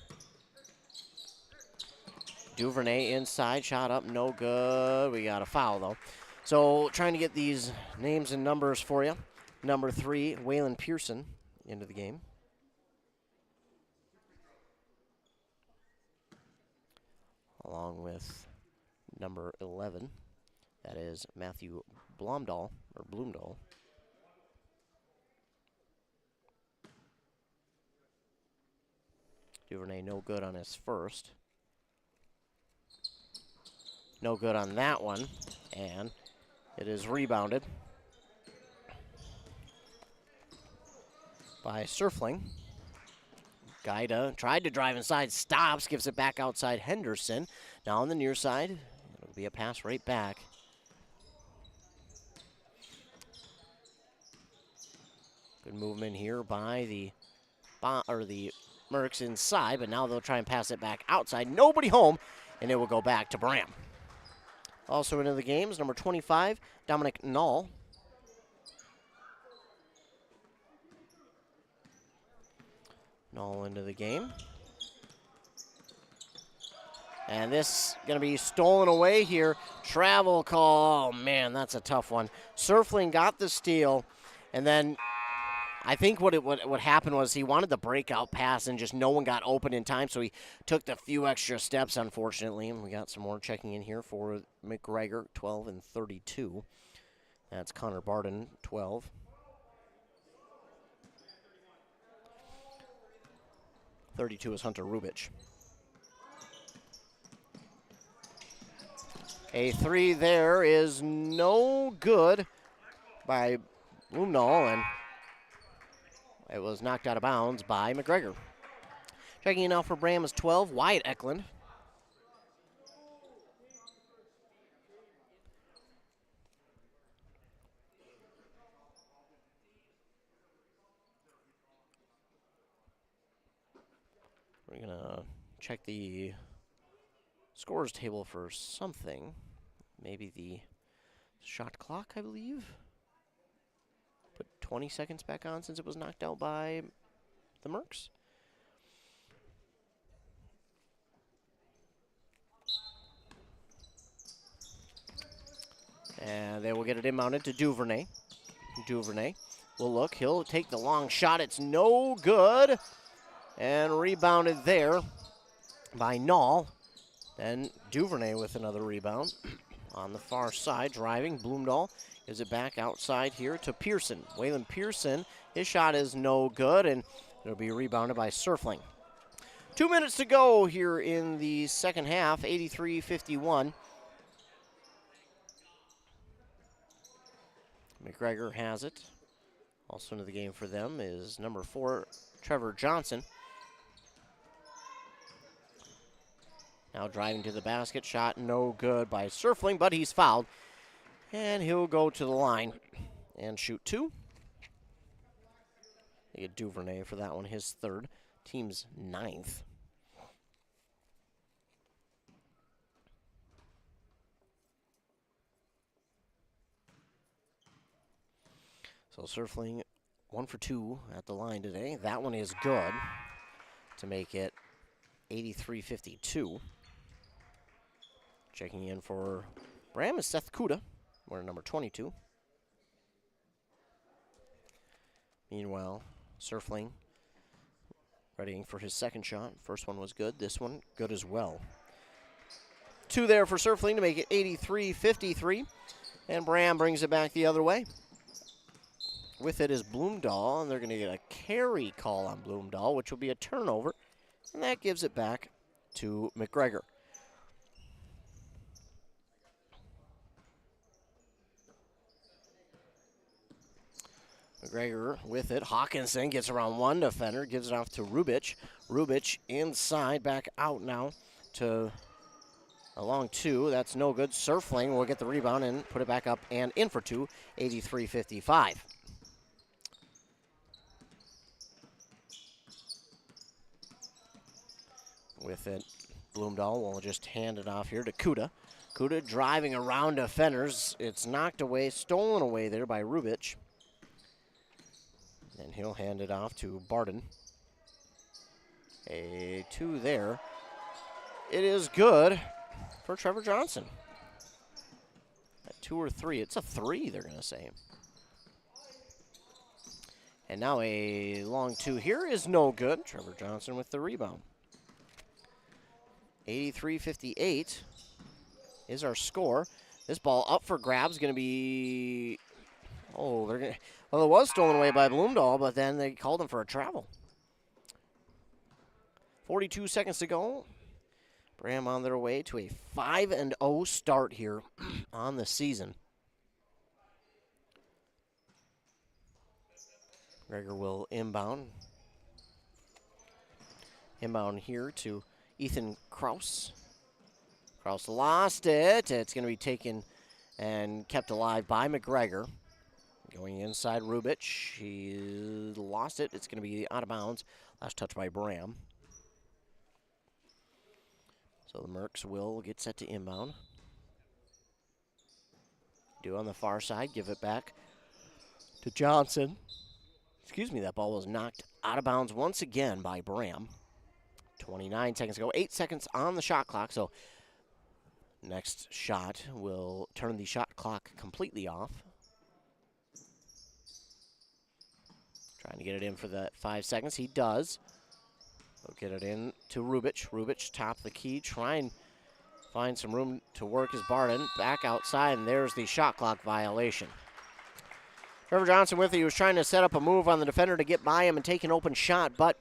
Duvernay inside, shot up, no good. We got a foul, though. So trying to get these names and numbers for you. Number 3, Waylon Pearson into the game. Along with number 11, that is Matthew Blomdahl, or Bloomdahl. Duvernay no good on his first. No good on that one, and it is rebounded by Surfling. Gaida tried to drive inside, stops, gives it back outside Henderson. Now on the near side, it'll be a pass right back. Good movement here by the Mercs inside, but now they'll try and pass it back outside. Nobody home, and it will go back to Braham. Also into the game is number 25, Dominic Knoll. Knoll into the game. And this is going to be stolen away here. Travel call. Oh, man, that's a tough one. Surfling got the steal, and then I think what happened was he wanted the breakout pass and just no one got open in time, so he took the few extra steps, unfortunately. And we got some more checking in here for McGregor, 12 and 32. That's Connor Barden, 12. .32 is Hunter Rubich. A 3 there is no good by Bloomdahl, and it was knocked out of bounds by McGregor. Checking in now for Braham is 12, Wyatt Eklund. We're going to check the scores table for something. Maybe the shot clock, I believe. Put 20 seconds back on since it was knocked out by the Mercs. And they will get it inbounded to Duvernay. Duvernay will look. He'll take the long shot. It's no good. And rebounded there by Knoll. Then Duvernay with another rebound. On the far side, driving, Bloomdahl gives it back outside here to Pearson. Waylon Pearson, his shot is no good, and it'll be rebounded by Surfling. 2 minutes to go here in the second half, 83-51. McGregor has it. Also into the game for them is number 4, Trevor Johnson. Now driving to the basket, shot no good by Surfling, but he's fouled. And he'll go to the line and shoot 2. They get Duvernay for that one, his 3rd, team's 9th. So Surfling 1 for 2 at the line today. That one is good to make it 83-52. Checking in for Braham is Seth Kuda, wearing number 22. Meanwhile, Surfling readying for his second shot. First one was good. This one good as well. 2 there for Surfling to make it 83-53. And Braham brings it back the other way. With it is Bloomdahl, and they're going to get a carry call on Bloomdahl, which will be a turnover. And that gives it back to McGregor. McGregor with it. Hawkinson gets around one defender, gives it off to Rubich. Rubich inside, back out now to along 2. That's no good. Surfling will get the rebound and put it back up and in for 2, 83-55. With it, Bloomdahl will just hand it off here to Kuda. Kuda driving around defenders. It's knocked away, stolen away there by Rubich. And he'll hand it off to Barden. A 2 there. It is good for Trevor Johnson. A 2 or 3. It's a 3, they're going to say. And now a long 2 here is no good. Trevor Johnson with the rebound. 83-58 is our score. This ball up for grabs, going to be... Oh, they're going to... Well, it was stolen away by Bloomdahl, but then they called him for a travel. 42 seconds to go. Braham on their way to a 5-0 start here on the season. Gregor will inbound. Inbound here to Ethan Kraus. Kraus lost it. It's going to be taken and kept alive by McGregor. Going inside Rubich. He lost it. It's going to be out of bounds. Last touch by Braham. So the Mercs will get set to inbound. Do on the far side. Give it back to Johnson. Excuse me, that ball was knocked out of bounds once again by Braham. 29 seconds ago. 8 seconds on the shot clock. So next shot will turn the shot clock completely off. Trying to get it in for that 5 seconds. He does. He'll get it in to Rubich. Rubich top the key. Try and find some room to work his Barden. Back outside, and there's the shot clock violation. Trevor Johnson with it. He was trying to set up a move on the defender to get by him and take an open shot, but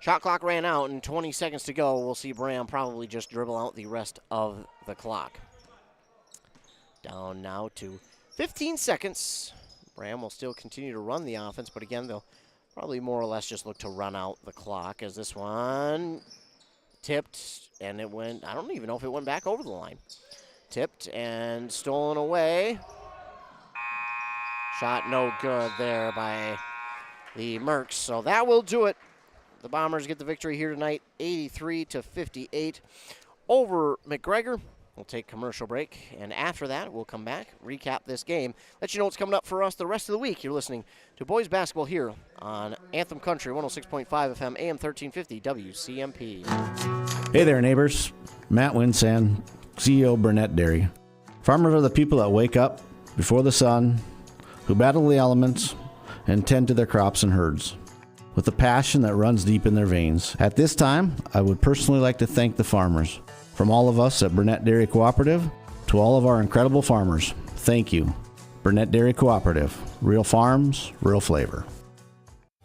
shot clock ran out, and 20 seconds to go. We'll see Braham probably just dribble out the rest of the clock. Down now to 15 seconds. Braham will still continue to run the offense, but again, they'll probably more or less just look to run out the clock as this one tipped, and it went, I don't even know if it went back over the line. Tipped and stolen away. Shot no good there by the Mercs, so that will do it. The Bombers get the victory here tonight, 83-58 over McGregor. We'll take commercial break, and after that, we'll come back, recap this game, let you know what's coming up for us the rest of the week. You're listening to Boys Basketball here on Anthem Country, 106.5 FM, AM 1350, WCMP. Hey there, neighbors. Matt Winsan, CEO Burnett Dairy. Farmers are the people that wake up before the sun, who battle the elements, and tend to their crops and herds with a passion that runs deep in their veins. At this time, I would personally like to thank the farmers From all of us at Burnett Dairy Cooperative to all of our incredible farmers, thank you. Burnett Dairy Cooperative. Real farms, real flavor.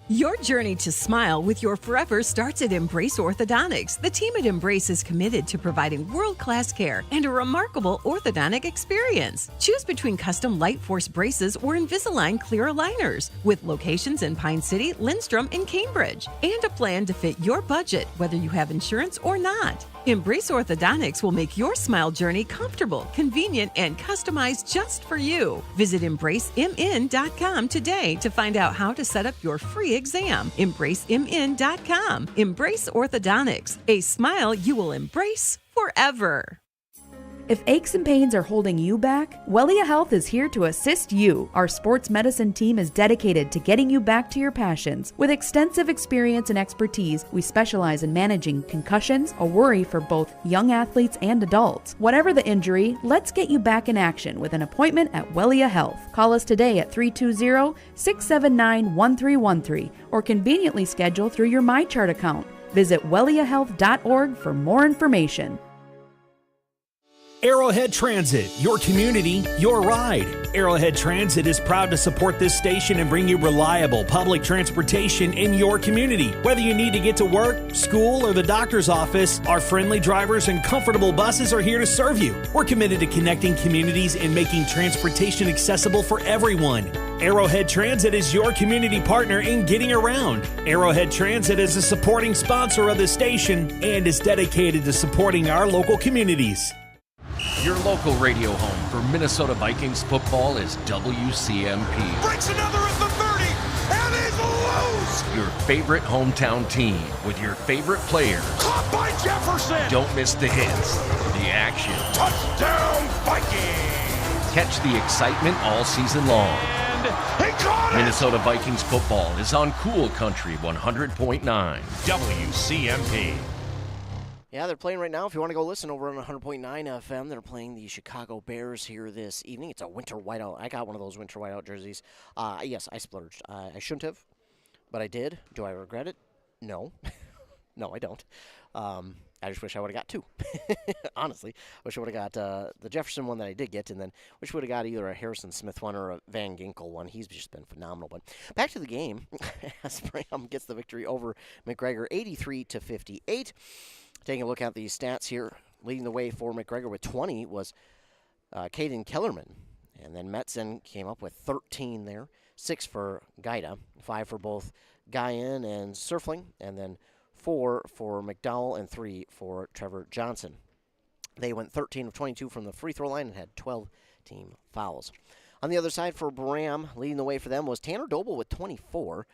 Your journey to smile with your forever starts at Embrace Orthodontics. The team at Embrace is committed to providing world-class care and a remarkable orthodontic experience. Choose between custom Light Force braces or Invisalign clear aligners with locations in Pine City, Lindstrom, and Cambridge, and a plan to fit your budget, whether you have insurance or not. Embrace Orthodontics will make your smile journey comfortable, convenient, and customized just for you. Visit EmbraceMN.com today to find out how to set up your free exam. EmbraceMN.com. Embrace Orthodontics. A smile you will embrace forever. If aches and pains are holding you back, Wellia Health is here to assist you. Our sports medicine team is dedicated to getting you back to your passions. With extensive experience and expertise, we specialize in managing concussions, a worry for both young athletes and adults. Whatever the injury, let's get you back in action with an appointment at Wellia Health. Call us today at 320-679-1313 or conveniently schedule through your MyChart account. Visit welliahealth.org for more information. Arrowhead Transit, your community, your ride. Arrowhead Transit is proud to support this station and bring you reliable public transportation in your community. Whether you need to get to work, school, or the doctor's office, our friendly drivers and comfortable buses are here to serve you. We're committed to connecting communities and making transportation accessible for everyone. Arrowhead Transit is your community partner in getting around. Arrowhead Transit is a supporting sponsor of the station and is dedicated to supporting our local communities. Your local radio home for Minnesota Vikings football is WCMP. Breaks another at the 30, and he's loose! Your favorite hometown team with your favorite players. Caught by Jefferson! Don't miss the hits, the action. Touchdown Vikings! Catch the excitement all season long. And he caught it! Minnesota Vikings football is on Cool Country 100.9 WCMP. Yeah, they're playing right now. If you want to go listen over on 100.9 FM, they're playing the Chicago Bears here this evening. It's a winter whiteout. I got one of those winter whiteout jerseys. Yes, I splurged. I shouldn't have, but I did. Do I regret it? No. No, I don't. I just wish I would have got two. Honestly, I wish I would have got the Jefferson one that I did get, and then wish I would have got either a Harrison Smith one or a Van Ginkel one. He's just been phenomenal. But back to the game, as Braham gets the victory over McGregor, 83-58. Taking a look at the stats here, leading the way for McGregor with 20 was Caden Kellerman. And then Metzen came up with 13 there, 6 for Gaida, 5 for both Guyan and Surfling, and then 4 for McDowell and 3 for Trevor Johnson. They went 13 of 22 from the free throw line and had 12 team fouls. On the other side for Braham, leading the way for them was Tanner Doble with 24.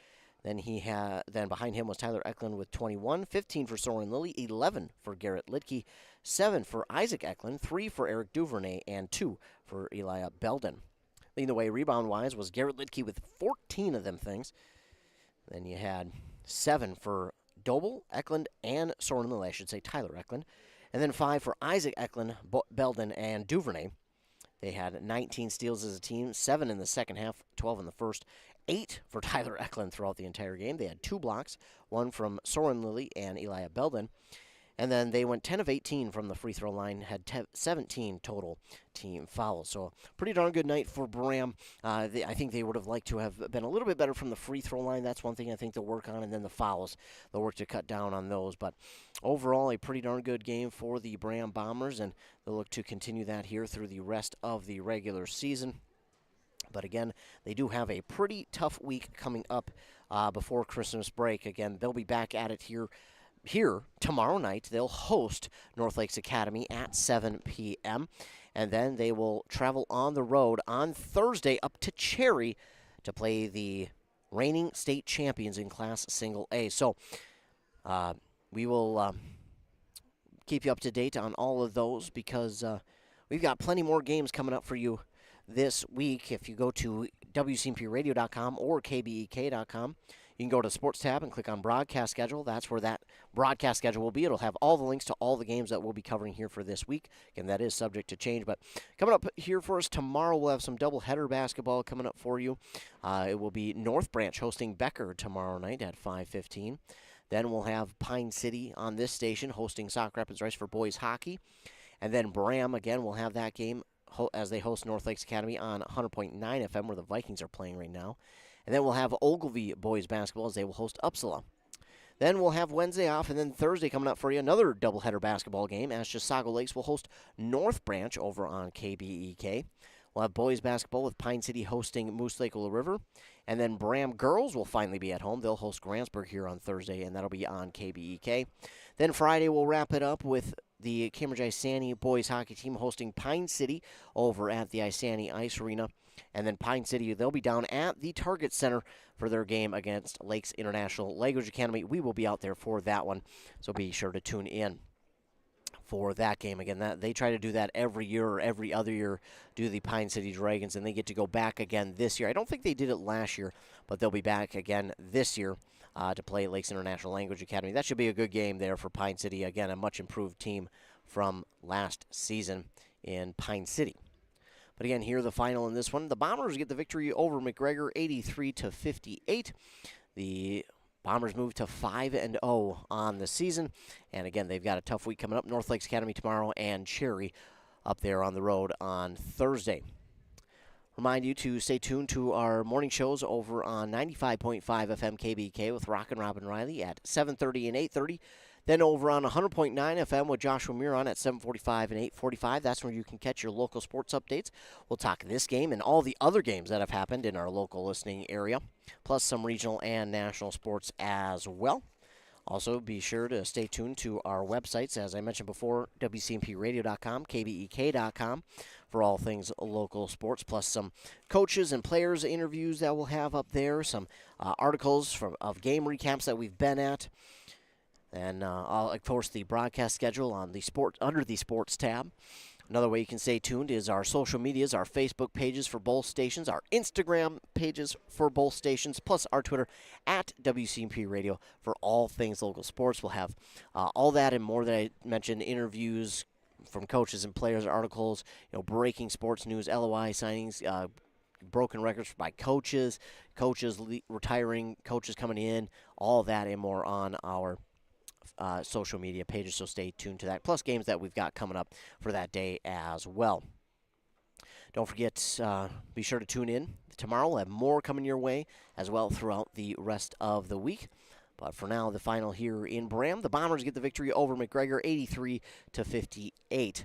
Then behind him was Tyler Eklund with 21, 15 for Soren Lilly, 11 for Garrett Lidke, 7 for Isaac Eklund, 3 for Eric Duvernay, and 2 for Elijah Belden. Leading the way rebound-wise was Garrett Lidke with 14 of them things. Then you had 7 for Doble, Eklund, and Soren Lilly, I should say Tyler Eklund. And then 5 for Isaac Eklund, Belden, and Duvernay. They had 19 steals as a team, 7 in the second half, 12 in the first. 8 for Tyler Eklund throughout the entire game. They had 2 blocks, 1 from Soren Lilly and Elijah Belden. And then they went 10 of 18 from the free throw line, had 17 total team fouls. So pretty darn good night for Braham. I think they would have liked to have been a little bit better from the free throw line. That's one thing I think they'll work on. And then the fouls, they'll work to cut down on those. But overall, a pretty darn good game for the Braham Bombers, and they'll look to continue that here through the rest of the regular season. But again, they do have a pretty tough week coming up before Christmas break. Again, they'll be back at it here tomorrow night. They'll host North Lakes Academy at 7 p.m. And then they will travel on the road on Thursday up to Cherry to play the reigning state champions in Class Single A. So we will keep you up to date on all of those because we've got plenty more games coming up for you this week. If you go to WCMPradio.com or KBEK.com, you can go to the Sports tab and click on Broadcast Schedule. That's where that broadcast schedule will be. It'll have all the links to all the games that we'll be covering here for this week. Again, that is subject to change. But coming up here for us tomorrow, we'll have some doubleheader basketball coming up for you. It will be North Branch hosting Becker tomorrow night at 5:15. Then we'll have Pine City on this station hosting Sauk Rapids Rice for boys hockey. And then Braham, again, will have that game as they host North Lakes Academy on 100.9 FM, where the Vikings are playing right now. And then we'll have Ogilvie boys basketball as they will host Uppsala. Then we'll have Wednesday off, and then Thursday coming up for you, another doubleheader basketball game as Chisago Lakes will host North Branch over on KBEK. We'll have boys basketball with Pine City hosting Moose Lake Ola River. And then Braham girls will finally be at home. They'll host Grantsburg here on Thursday, and that'll be on KBEK. Then Friday we'll wrap it up with the Cambridge Isani boys hockey team hosting Pine City over at the Isani Ice Arena. And then Pine City, they'll be down at the Target Center for their game against Lakes International Language Academy. We will be out there for that one, so be sure to tune in for that game. Again, that they try to do that every year or every other year, do the Pine City Dragons, and they get to go back again this year. I don't think they did it last year, but they'll be back again this year to play Lakes International Language Academy. That should be a good game there for Pine City. Again, a much improved team from last season in Pine City. But again, here the final in this one. The Bombers get the victory over McGregor, 83-58. The Bombers move to 5-0 on the season. And again, they've got a tough week coming up. North Lakes Academy tomorrow and Cherry up there on the road on Thursday. Remind you to stay tuned to our morning shows over on 95.5 FM KBK with Rock and Robin Riley at 7:30 and 8:30. Then over on 100.9 FM with Joshua Miron at 7:45 and 8:45. That's where you can catch your local sports updates. We'll talk this game and all the other games that have happened in our local listening area, plus some regional and national sports as well. Also, be sure to stay tuned to our websites, as I mentioned before, WCMPradio.com, KBEK.com, for all things local sports, plus some coaches and players interviews that we'll have up there, some articles of game recaps that we've been at, and of course the broadcast schedule on the under the sports tab. Another way you can stay tuned is our social medias, our Facebook pages for both stations, our Instagram pages for both stations, plus our Twitter at WCMP Radio for all things local sports. We'll have all that and more that I mentioned, interviews from coaches and players, articles, breaking sports news, LOI signings, broken records by coaches retiring, coaches coming in, all that and more on our social media pages, so stay tuned to that, plus games that we've got coming up for that day as well. Don't forget, be sure to tune in tomorrow. We'll have more coming your way as well throughout the rest of the week. But for now, the final here in Braham, the Bombers get the victory over McGregor, 83-58.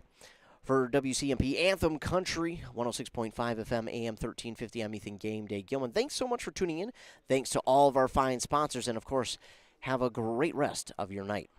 For WCMP Anthem Country, 106.5 FM, AM 1350, I'm Ethan Game Day Gilman. Thanks so much for tuning in. Thanks to all of our fine sponsors, and of course, have a great rest of your night.